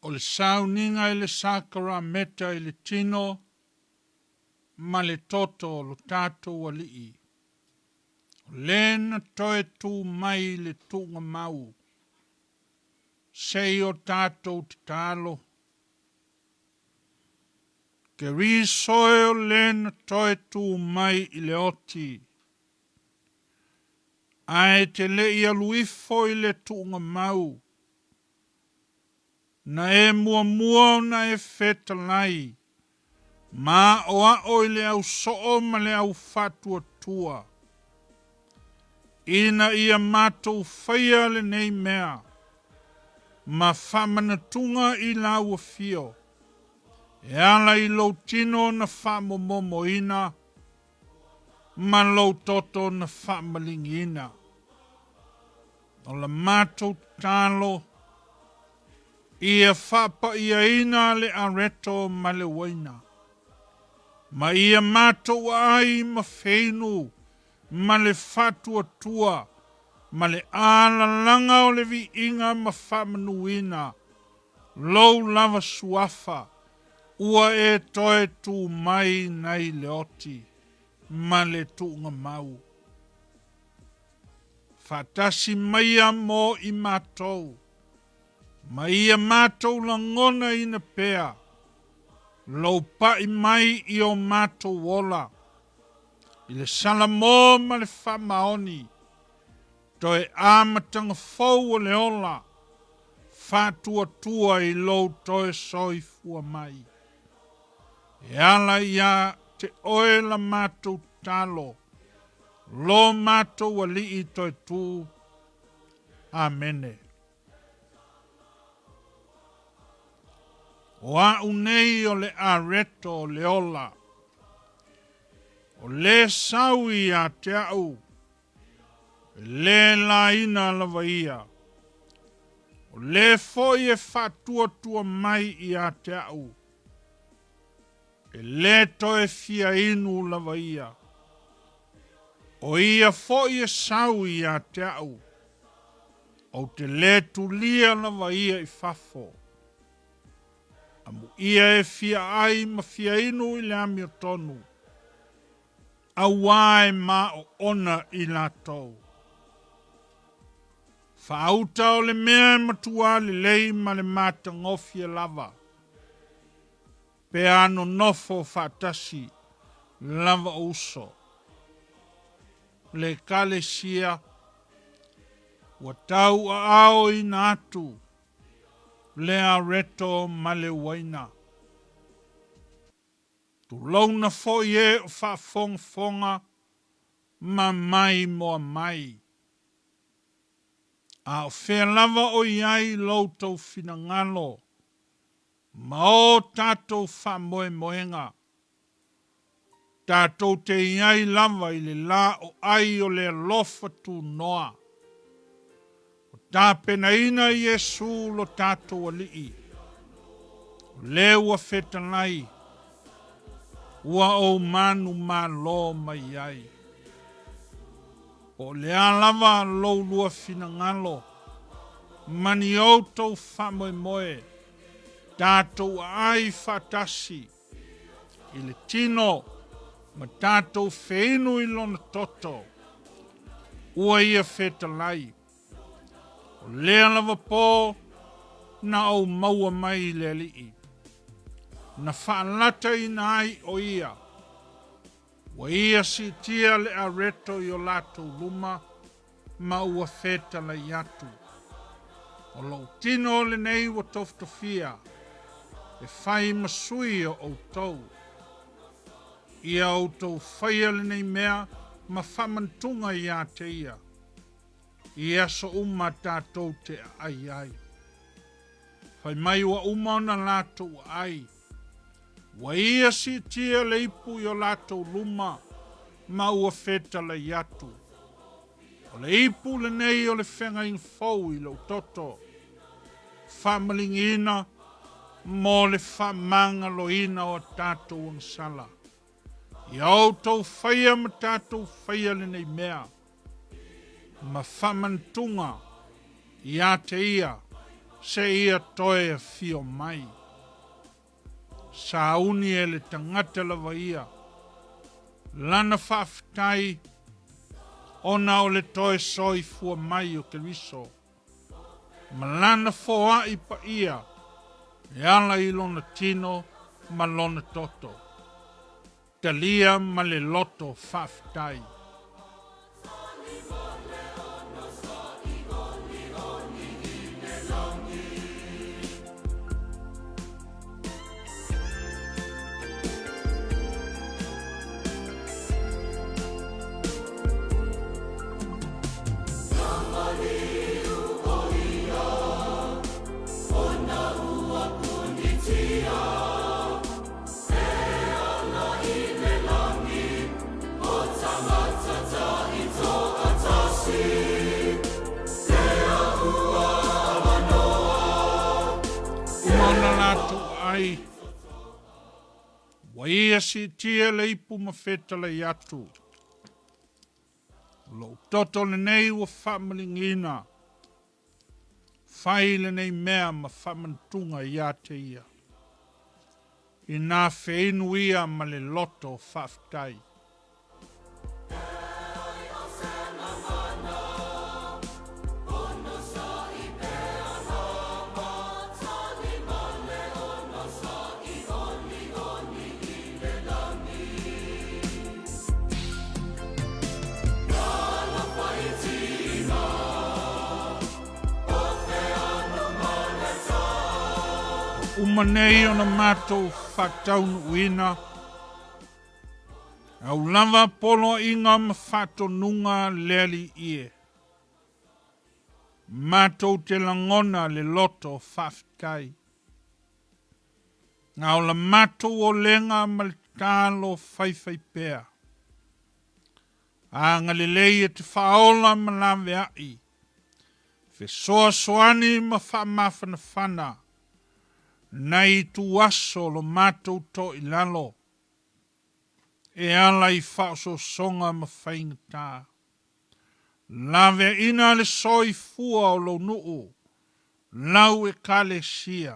o le sauninga i le sakara meta i le tino, ma le toto lo tātou alii. O lena toe tū mai le tunga mau, sei o tātou te talo. Ke risoe o lena toe tū mai i le oti. Ai te le ia luifo i le tunga mau. Na e mua na e fetalai. Ma o a i le au soo ma le au fatua tua. Ina ia mātou whaia le nei mea. Ma whamana tunga i la ua fio. E ala i lau tino na whamomomo ina. Ma lau toto na whamalingina. O la mātou tālo. Ia whapa ia ina le areto ma le waina. Ma ia mātou ai ma whenu. Ma le fatua tua. Ma le ala langa o le vi inga ma whamanuina. Lou lava suafa. Ua e toe tū mai nei le oti. Ma le tūnga mau. Fatasi maia mo i mātou. Ma ia mātou langona ina pea. Lau pa i mai i o mātou wola. I le salamo ma le whamaoni. Toe āmatanga fau o le ola. Whātua tua i lau toe soi fua mai. E ala ia te oe la mātou talo. Lo mātou ali i toi tū. Amene. O a unei o le areto o le ola. O le saui a te au. Le la ina lava ia. O le foi e fatua tua mai i a te au. E le toe fia inu lava ia. O ia foi e saui a te au. O te le tulia lava ia i fafo. Amu ia e fia ai ma fia inu i le ami o tonu. Awai ma o ona i la tau. Whaauta o le mea matua le lei ma le mata ngofia lava. Pe ano nofo whaatasi lava uso. Le kale sia. Wa tau a ao i natu. Le a reto ma le waina. Tu launa fo ye o wha fonga ma mai moa mai. A o whea lava o iai loutou fina ngalo. Ma o tātou wha moe moenga. Tātou te iai lava i le la o ai o le lofa tu noa. O tāpena ina Iesu lo tātou alii. O le ua whetanai. Ua o manu ma lo mai ai. O le alava lo lua fina ngalo. Mani outou wha moe moe. Tātou ai whatasi. I le tino. Ma tātou wheinu i lona toto. Ua ia whetalai. O le alava pō. Na au maua mai le alii. Na whaalata i nai o ia. Wa ia si tia le areto i o lato luma, ma ua feta la iatu. O lau tino le nei wa toftofia, e whai masui o outou. Ia outou whaia le nei mea, ma whamantunga i a te ia. Ia so uma tātou te ai ai. Whai mai wa uma na lato ai. Wa ia si tia le ipu i o latou luma, ma ua feta la iatu. O le ipu le nei o le whenga in fau i lau toto. Whamalingina, mo le whamanga loina o tātou ang sala. I autou whaia ma tātou whaia le nei mea. Ma whamantunga, i a te ia, se ia toe e fio mai. Sauni e le tangata lava ia. Lana whaafitai, ona o le toe soi fua mai o Keriso. Ma lana foa i pa ia, e ala i lona tino ma lona toto. Talia ma le loto whaafitai. Ai, wa ia si tia le ipu ma feta le atu. Lo toto le nei wa whamalingina. Whai le nei mea ma whamantunga ia te ia. I nā wheinu ia ma le loto whaftai. Umanei o na mātou whataunu uina. Au lava polo inga ma whatonunga leli ie. Mātou te langona le loto whaftai. Ngau la mātou o lenga ma le tālo whaiwhai pēr. A ngale leia te whaola ma la veai. Fe soa soani ma whamawhana whana. Nai tu aso lo mātou to i lalo. E ala i whaoso songa ma whaingatā. Lawe ina le soi fua o lo nuu. Lau e kale sia.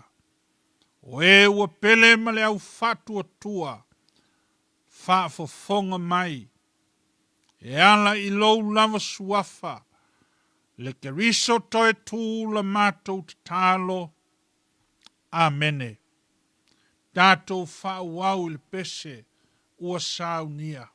O e ua pele ma le au whatua tua. Whafofonga mai. E ala i lou lava suafa. Le Keriso Toetu la mātou te tālo. Amene. Tātou whauau le pese ua saunia.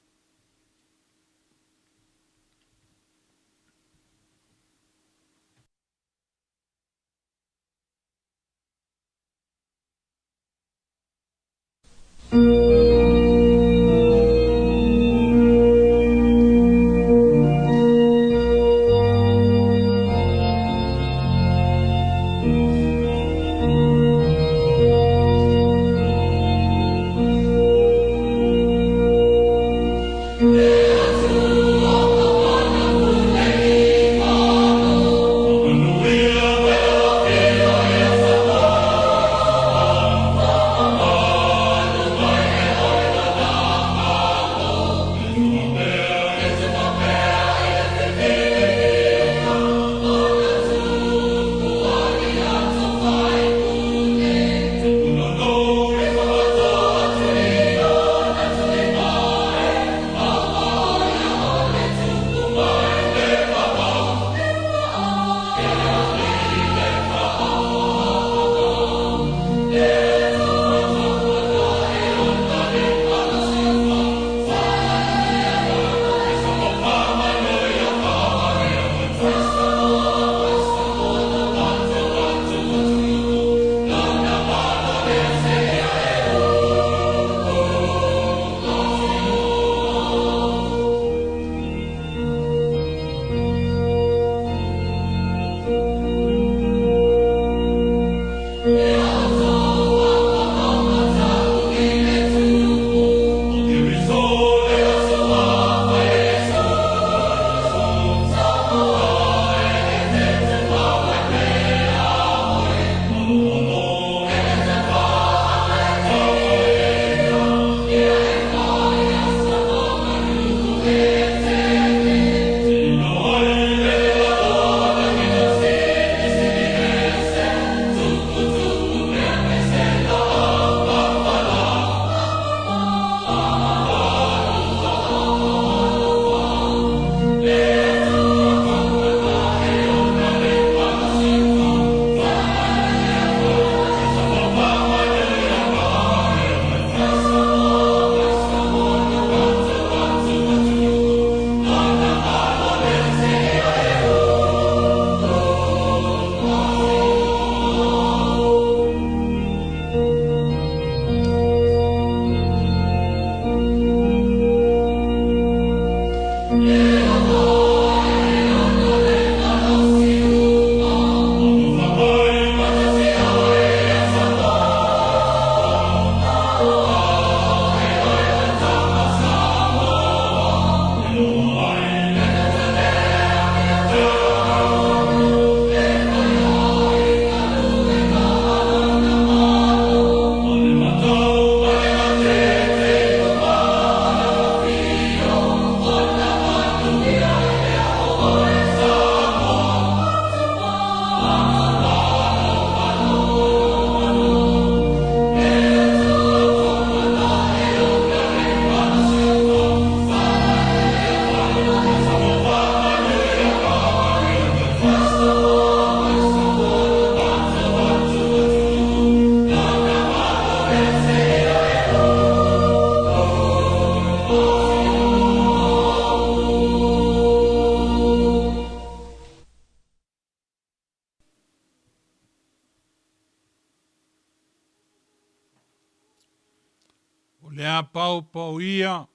le a pau ia,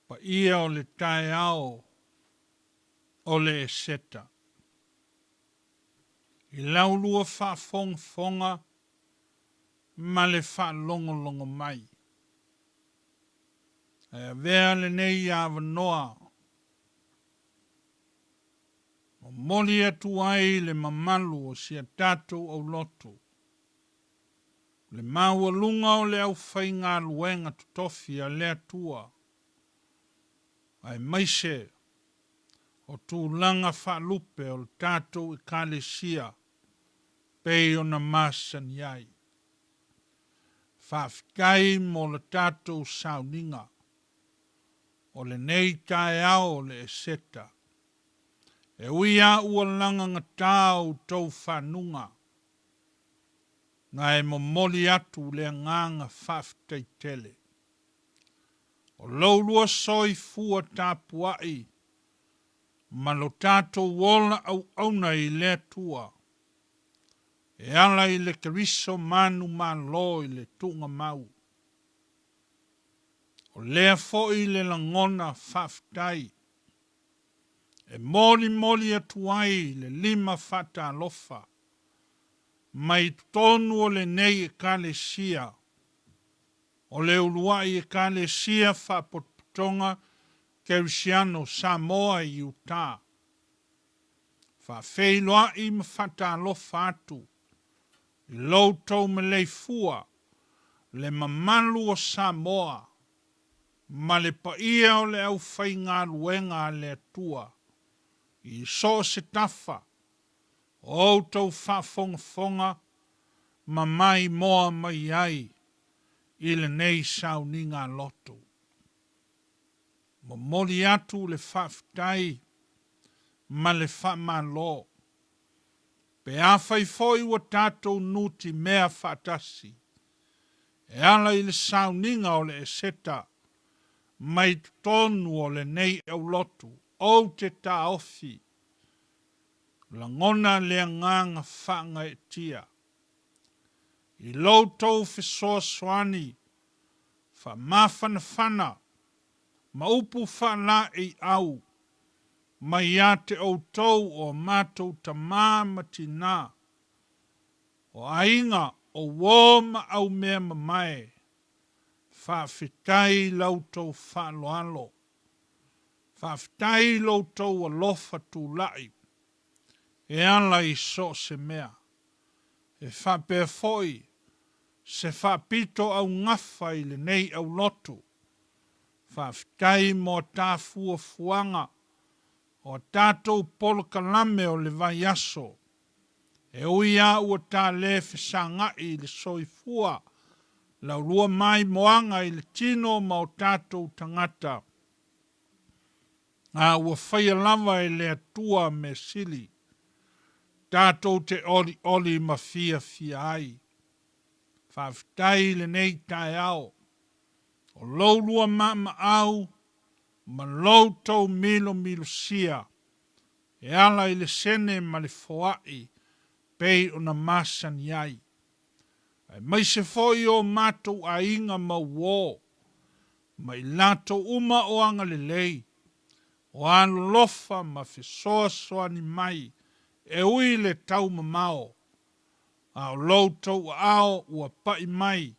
pa ia o le tae ao o le e seta. I laulua whaafonga ma le whaalongolongo mai. E vea le nei a wanoa. O moli atu ai le mamalu o sia tātou au lotu. Le maua lunga o le au whainga luenga tutofi a le atua. Ai maise o tūlanga whaalupe o le tātou i kale sia. Pei o na masan iai. Whaafikai mo le tātou sauninga. O le nei tae ao le e seta. E uia ua langa ngatau tau whanunga. Nga e mo moli atu le nganga whaafitai tele. O laulua soi fua tāpuai. Ma lo tātou wola au auna i le tua. E ala i le keriso manu malo i le tunga mau. O lea foi le langona whaftai. E moli atuai le 5 fata alofa. Mai tonu o le nei e kale sia. O le uluai e kale sia whapotponga Kerisiano Samoa i Utah. Whawheiloa i mawhata alofa atu. I loutou me leifua, le mamalu o Samoa, ma le paia o le au whainga ruenga le atua, i so se tafa, o tau whafonga, ma mai moa mai ai, i le nei sauninga loto. Mo mori atu le whaftai, ma le whamalo, pe a whaifoi wa tātou nuti mea whatasi. E ala i le sauninga o le e seta, mai tonu o le nei au lotu, o te tā ofi. Langona le nganga whanga e tia. I loutou whesoa swani, wha mawhana whana, ma upu whana e au, mai ia te outou o mātou ta māmati nā. O ainga o wōma au mea mamae, whawhitai lautou whaloalo. Whawhitai lautou alofa tū lai. E ala i so se mea. E whapefoi, se whapito au ngawha i le nei au lotu. Whawhitai mo tā fuanga, o tātou polokalame o le vai aso. E uia ua tā le whisanga i le soifua. Lau lua mai moanga i le tino ma o tātou tangata. A ua whaia lava i le atua me sili. Tātou te oli ma fia ai. Whawhitai le nei tae ao. O lau lua mama au, ma loutou milo sia. E ala i le sene ma le foai, pei o na masan iai. Ai mai se foi o mātou a inga ma wō, mai lato uma o anga le lei, o anu lofa ma fesoa soani mai, e ui le tau mamao, a o loutou ao ua pai mai,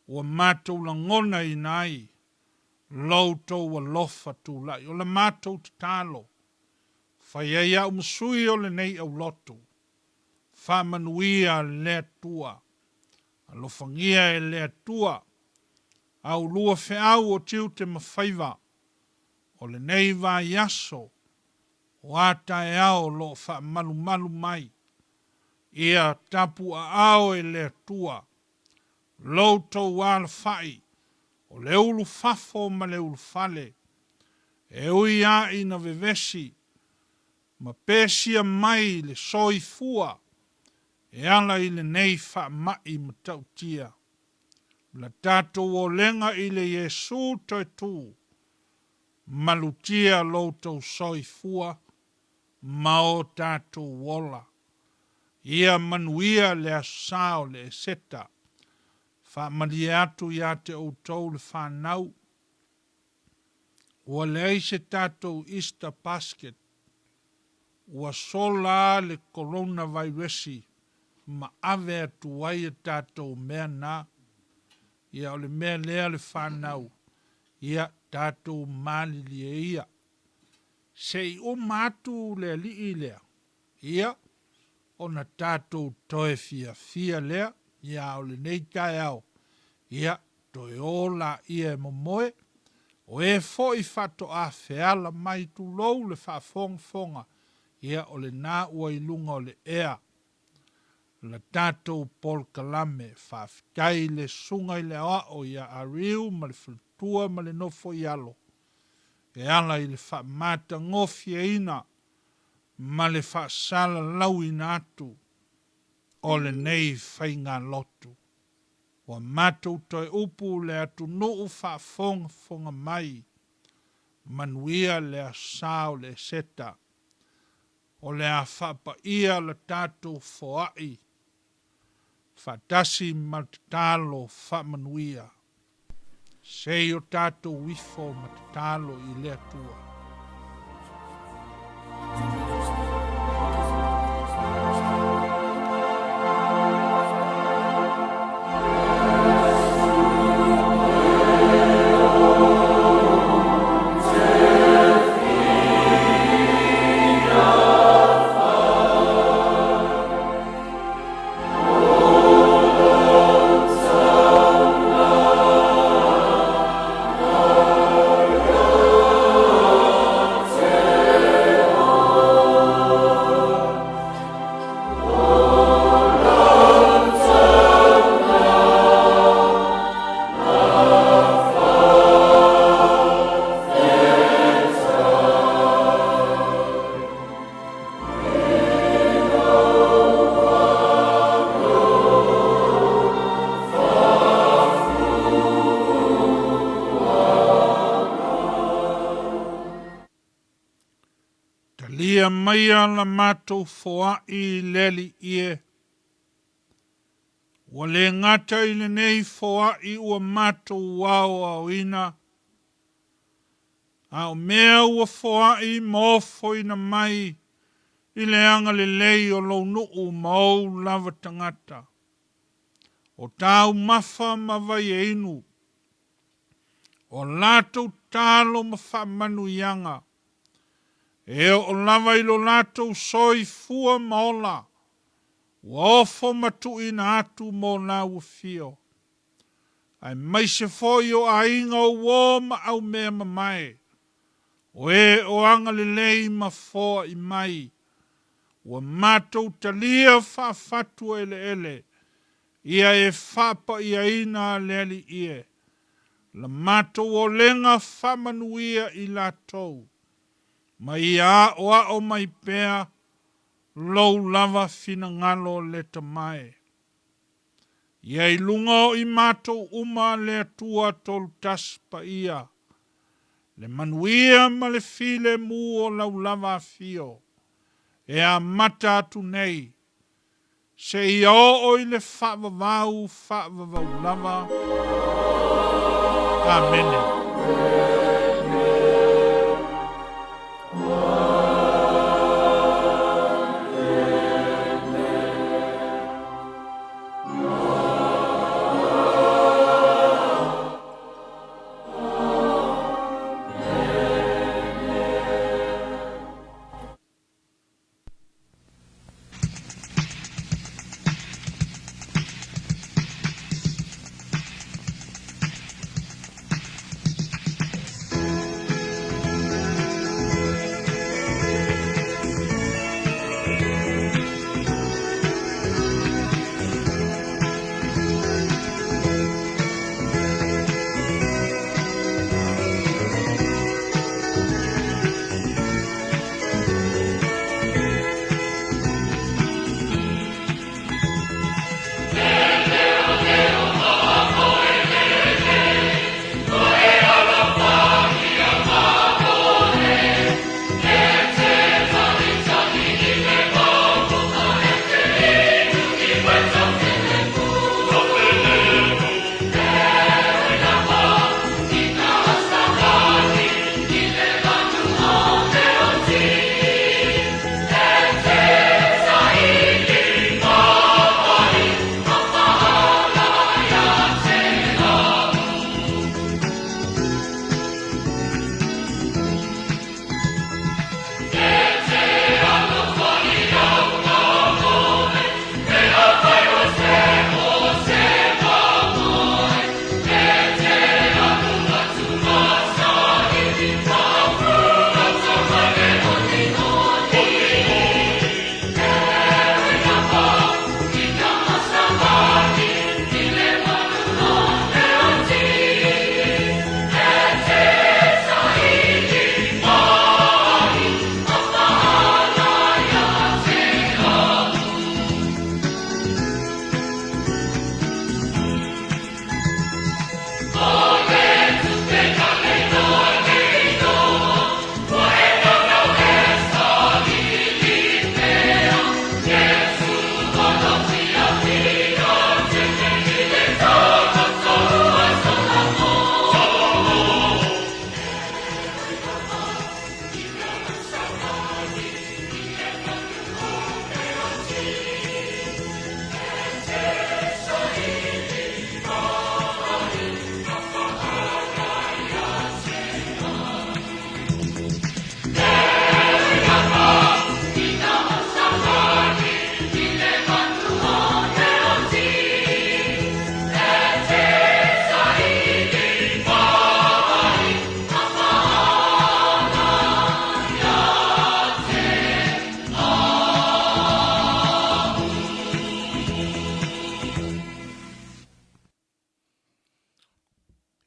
ua mātou langona i nai, loutou wa lofa tu lai, o la mātou te tālo. Whai ai au msui o le nei au lotu. Whamanuia le tua. Alofangia e le tua. Au lua fe au o tiu te mawhaiva. O le nei va yaso. O ata e au lo wha malu mai. Ia tapu a au e le tua. Loutou wala whai. O le ulu fafo ma le ulu fale. E ui a ina vevesi. Ma pesia mai le soifua. E ala i le nei wha mai ma tautia. La tātou o lenga i le Jesu Toetu. Malutia loutou soifua. Ma o tātou wola. Ia manuia le asao le seta. whaamari atu ia te outou le whanau. Ua lei se tātou Easter basket. Ua sola le coronavirusi ma ave atu wai e tātou mea nā. Ia o le mea lea le whanau. Ia tātou mālili e ia. Sei o mātu le li i lea. Ia o na tātou toe fia lea. Ia o le nei tai au. Ia toe o la ia e momoe. O e fo i fato a feala mai tu lou le whaafonga. Ia o le nā ua i lunga o le ea. La tātou Paul Kalame whaafitai le sunga i le o ia a riu ma le whatua ma le nofo i alo. E ala i le whaamata ngofia ina ma le whaasala lau ina atu o le nei whainga lotu. Wa mātou toi upu le atu nuu whaafonga mai manuia le asao le seta o le a whaapa ia le tātou foai whaatasi matatalo whaamanuia. Sei o tātou wifo matatalo i le atua. Talia maia la mātou foa i leli ie. Wa le ngata i le nei foa i ua mātou wao au ina. Au mea ua foa i mofo ina mai i le anga le lei o lau nuu mau lava tangata. O tau mafa mawai e inu. O lātou tālo ma whamanu ianga. E o lava i lo lātou soi fua maola. Ua ofo matu ina atu mo nā uafio. Ai mai se foi o a inga o wō ma au mea mamae. O e o anga le lei ma fōa i mai. Ua mātou talia whaafatua ele. Ia e whapa ia ina leli ie. La mātou o lenga whamanuia i lātou. Ma ia o mai pēa lou lava fina ngalo le tamae. Ia i lunga i mātou uma le atua tolu taspa ia. Le manuia ma le file mu o lau lava fio. E a mata atu nei. Se ia o i le whaavavau lava. Amen.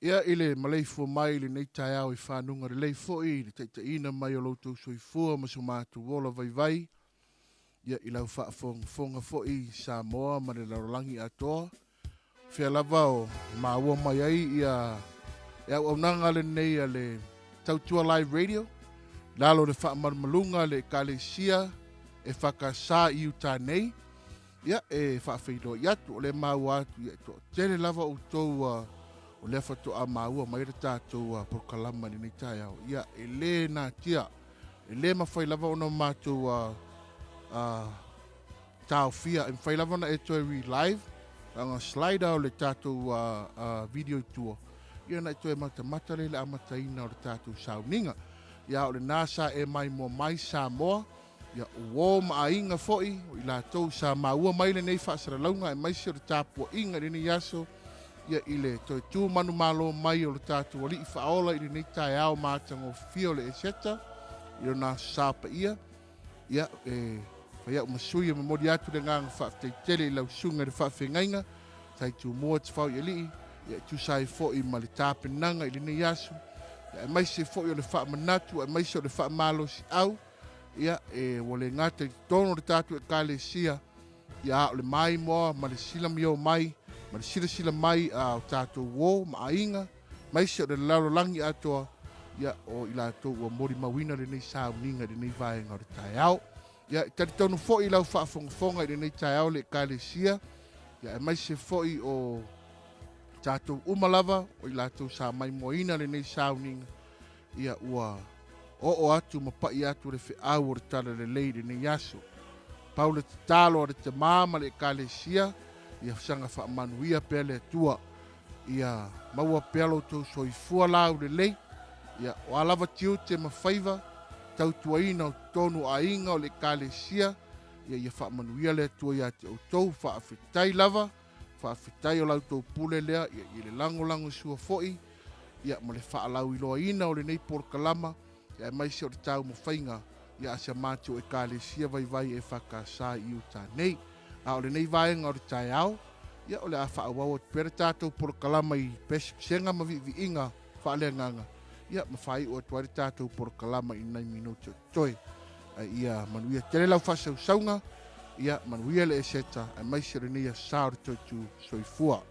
Ia ile malei fua mai le nei tai au I whanunga le lei foi, le teita ina mai o loutou soifua ma so mātu wola vai vai. Ia I lau whaafonga foi Samoa ma le larolangi atoa. Whia lava o maua mai ai ia e au nanga le nei a le Toetu Live Radio. Lalo le whaamarmalunga le Kalesia e whakasa I uta nei. Ia e whaafeido I atu o le maua atu ia to tele lava o tou o le fato a maua mai re tātou prokalama ni nei tai au. Ia e le nā tia, e le mawhai lava ona mātou tāo fia, e mwhai lava na e toi re-live, anga slide au le tātou video tour. Ia na e toi mata le amataina o le tātou sauninga. Ia o le nasa e mai mo mai Samoa, ia o ma inga foi, o I lātou sa maua mai le nei whaasara launga, e mai si o le tāpua inga le ni yaso, ia I le Toetu manu malo mai o le tātou ali I whaola I le nei tai au mātango fio le eseta, I o nā sāpa ia e whaia o masui e mamori atu le nganga whaaftai tele I lau sunga le whaafengainga, tai tu mua te whau I li, ia tu sai fo I ma le tāpenanga I le nei asu, ia e mai se fo I o le whaamanatu, e mai se o le whaamalo si au, ia e wale ngata I tono le tātou e Kalesia, ia o le mai moa, ma le sila mio mai, ma le sila mai o tātou wō, ma ainga, mai se o le larolangi atoa, ia o I lātou ua mori mawina le nei sauninga le nei vaenga o le tai au. Ia tari tonu fo I lau whaafongafonga le nei tai au le Kalesia, ia e mai se fo I o tātou umalava, o I lātou sa mai moina le nei sauninga, ia ua o atu ma pai atu le whiau o le tala le lei le nei aso. Paule te talo o le te māma le Kalesia, ia sanga whaamanuia pea le atua, ia maua pea lo tau soifua lau le lei, ia o alawa tiu te mawhaiva, tau tuaina o tonu a inga o le Kalesia, ia whaamanuia le atua ia te o tau, whaafetai lava, whaafetai o lau tau pule lea, ia le lango sua foi, ia ma le whaalau iloa ina o le nei porkalama, ia mai se o le tau mawhainga, ia asia mātou e Kalesia vai e whakasa I uta nei, a o le nei vaenga o le tai au, ia o le a whaawau o te pere tātou porokalama I pesenga ma vi inga whaaleanganga, ia ma whai o tuare tātou porokalama I 9 minuto toi, ia manuia tele lau whasau saunga, ia manuia le eseta, a mai se re nei a saore Toetu soifua.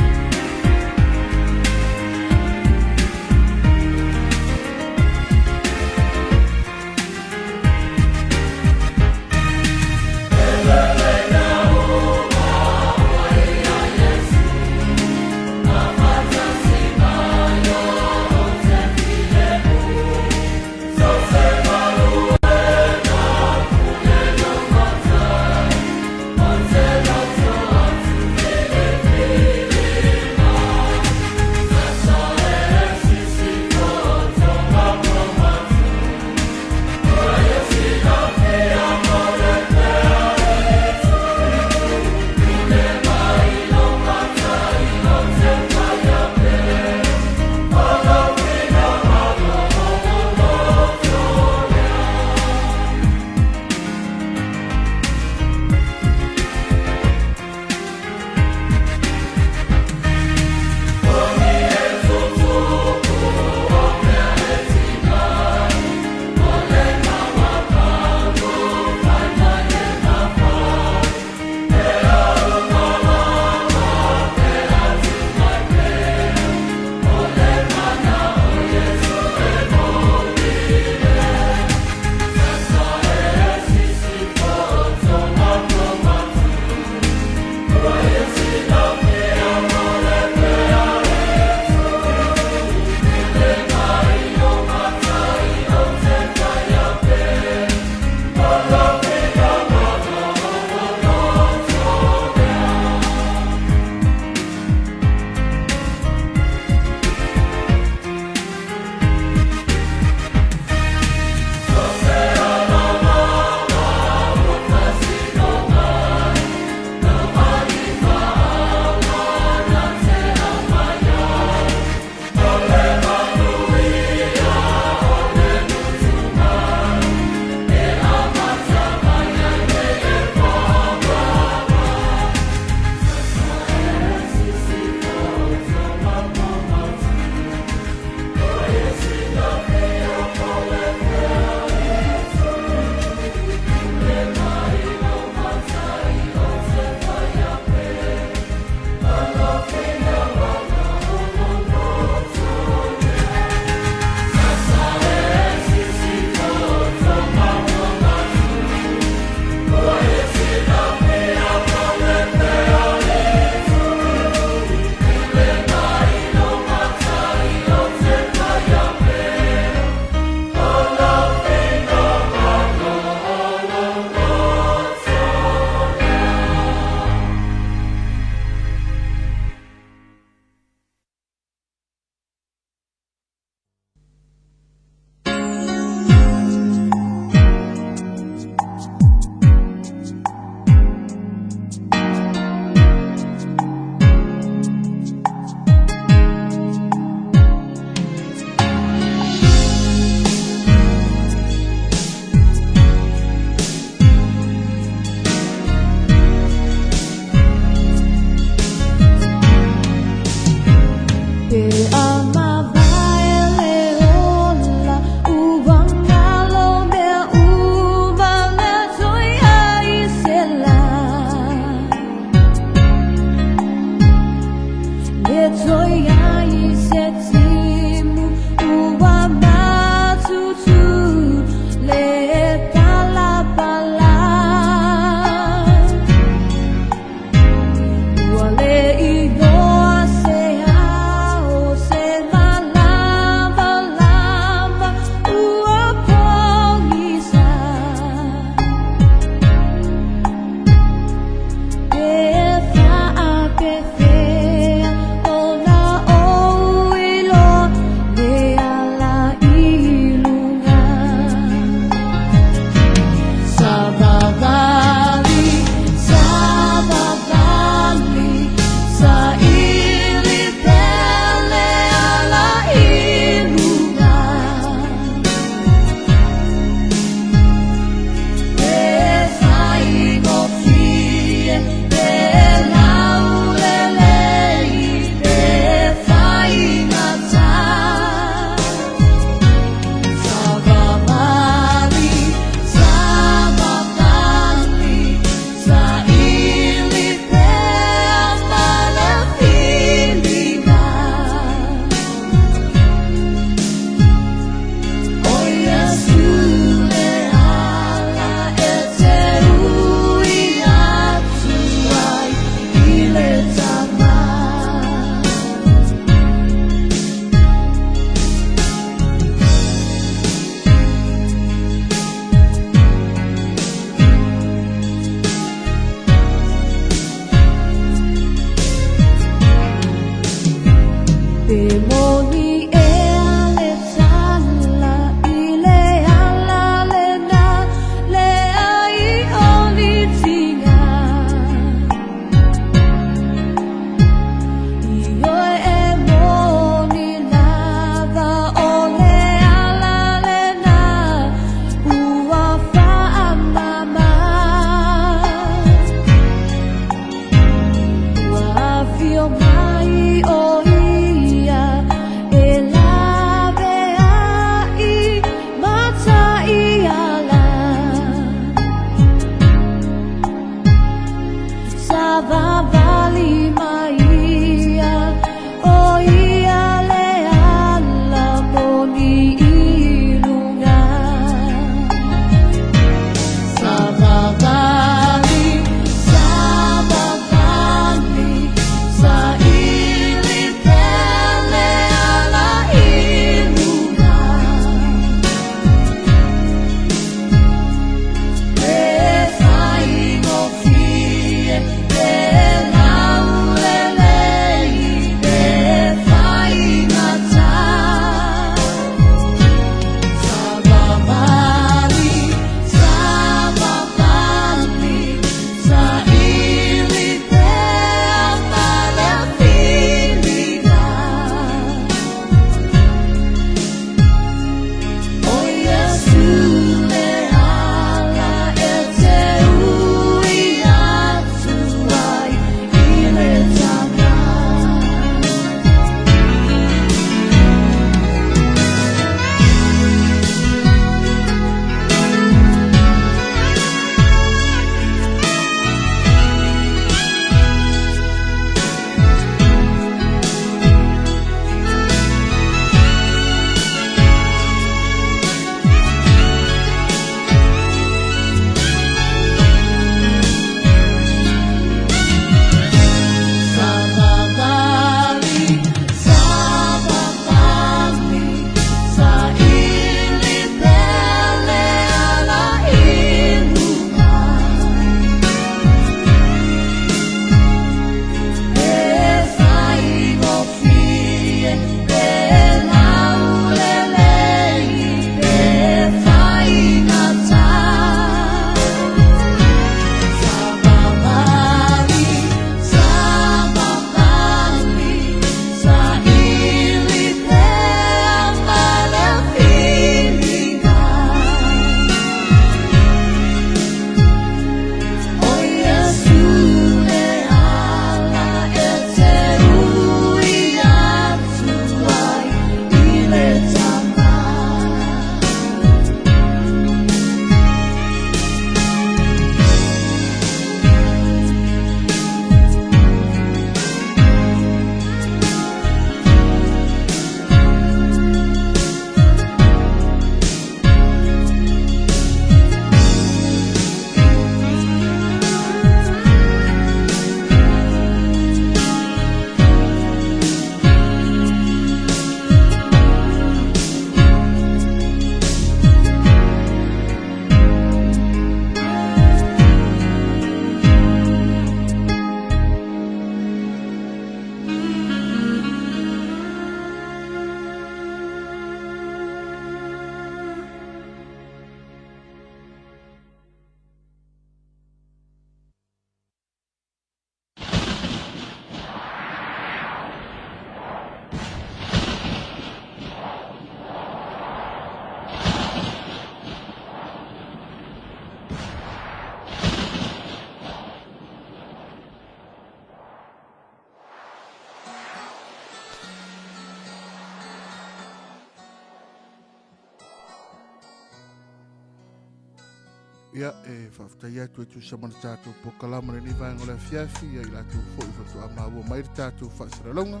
Ia whaftai atu tu sa mana tātou po kalama ni vanga le fiafi ia i lātou fo i whatu ama ua mai tātou whaasaralonga.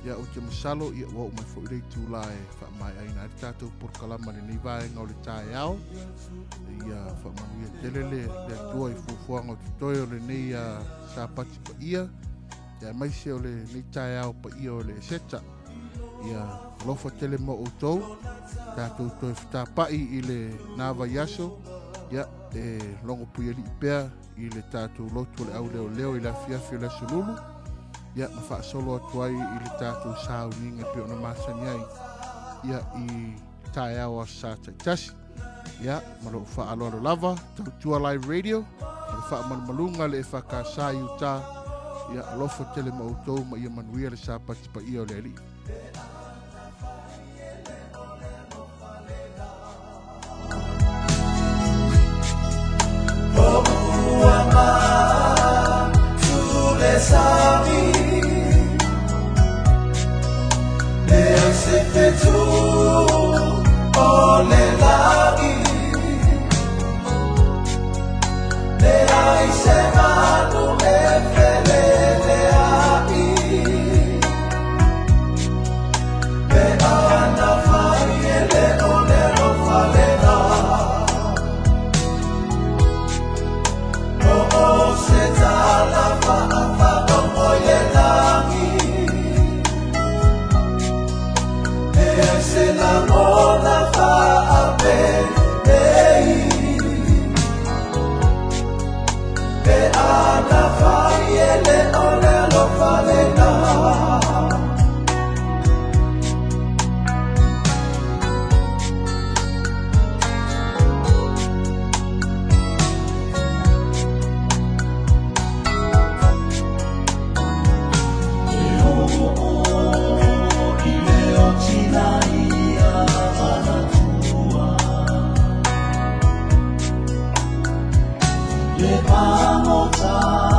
Ia o te masalo ia wau mai fo i rei tū lai wha mai aina i tātou po kalama ni vanga o le tāe ao. Ia wha manu ia telele le tua i fufuanga o te toi o le nei sa pati pa ia. Ia mai se o le nei tāe ao pa ia o le seta. Ia lofa tele mo o tau. Tātou toi whatapai i le nāwa yaso. Ia longo pui ali pea i le tātou lotu le au leo i la fiafi o le sululu. Ia ma wha solo atuai i le tātou sāu ninga pe ona māsani ai. Ia i tae awa sa taitasi. Ia ma lo wha aloalo lava, Toetu Live Radio. Ma wha malmalunga le EFKS i uta. Ia alofa tele ma outou ma ia manuia le sa pati pa ia o le ali. Le vamos a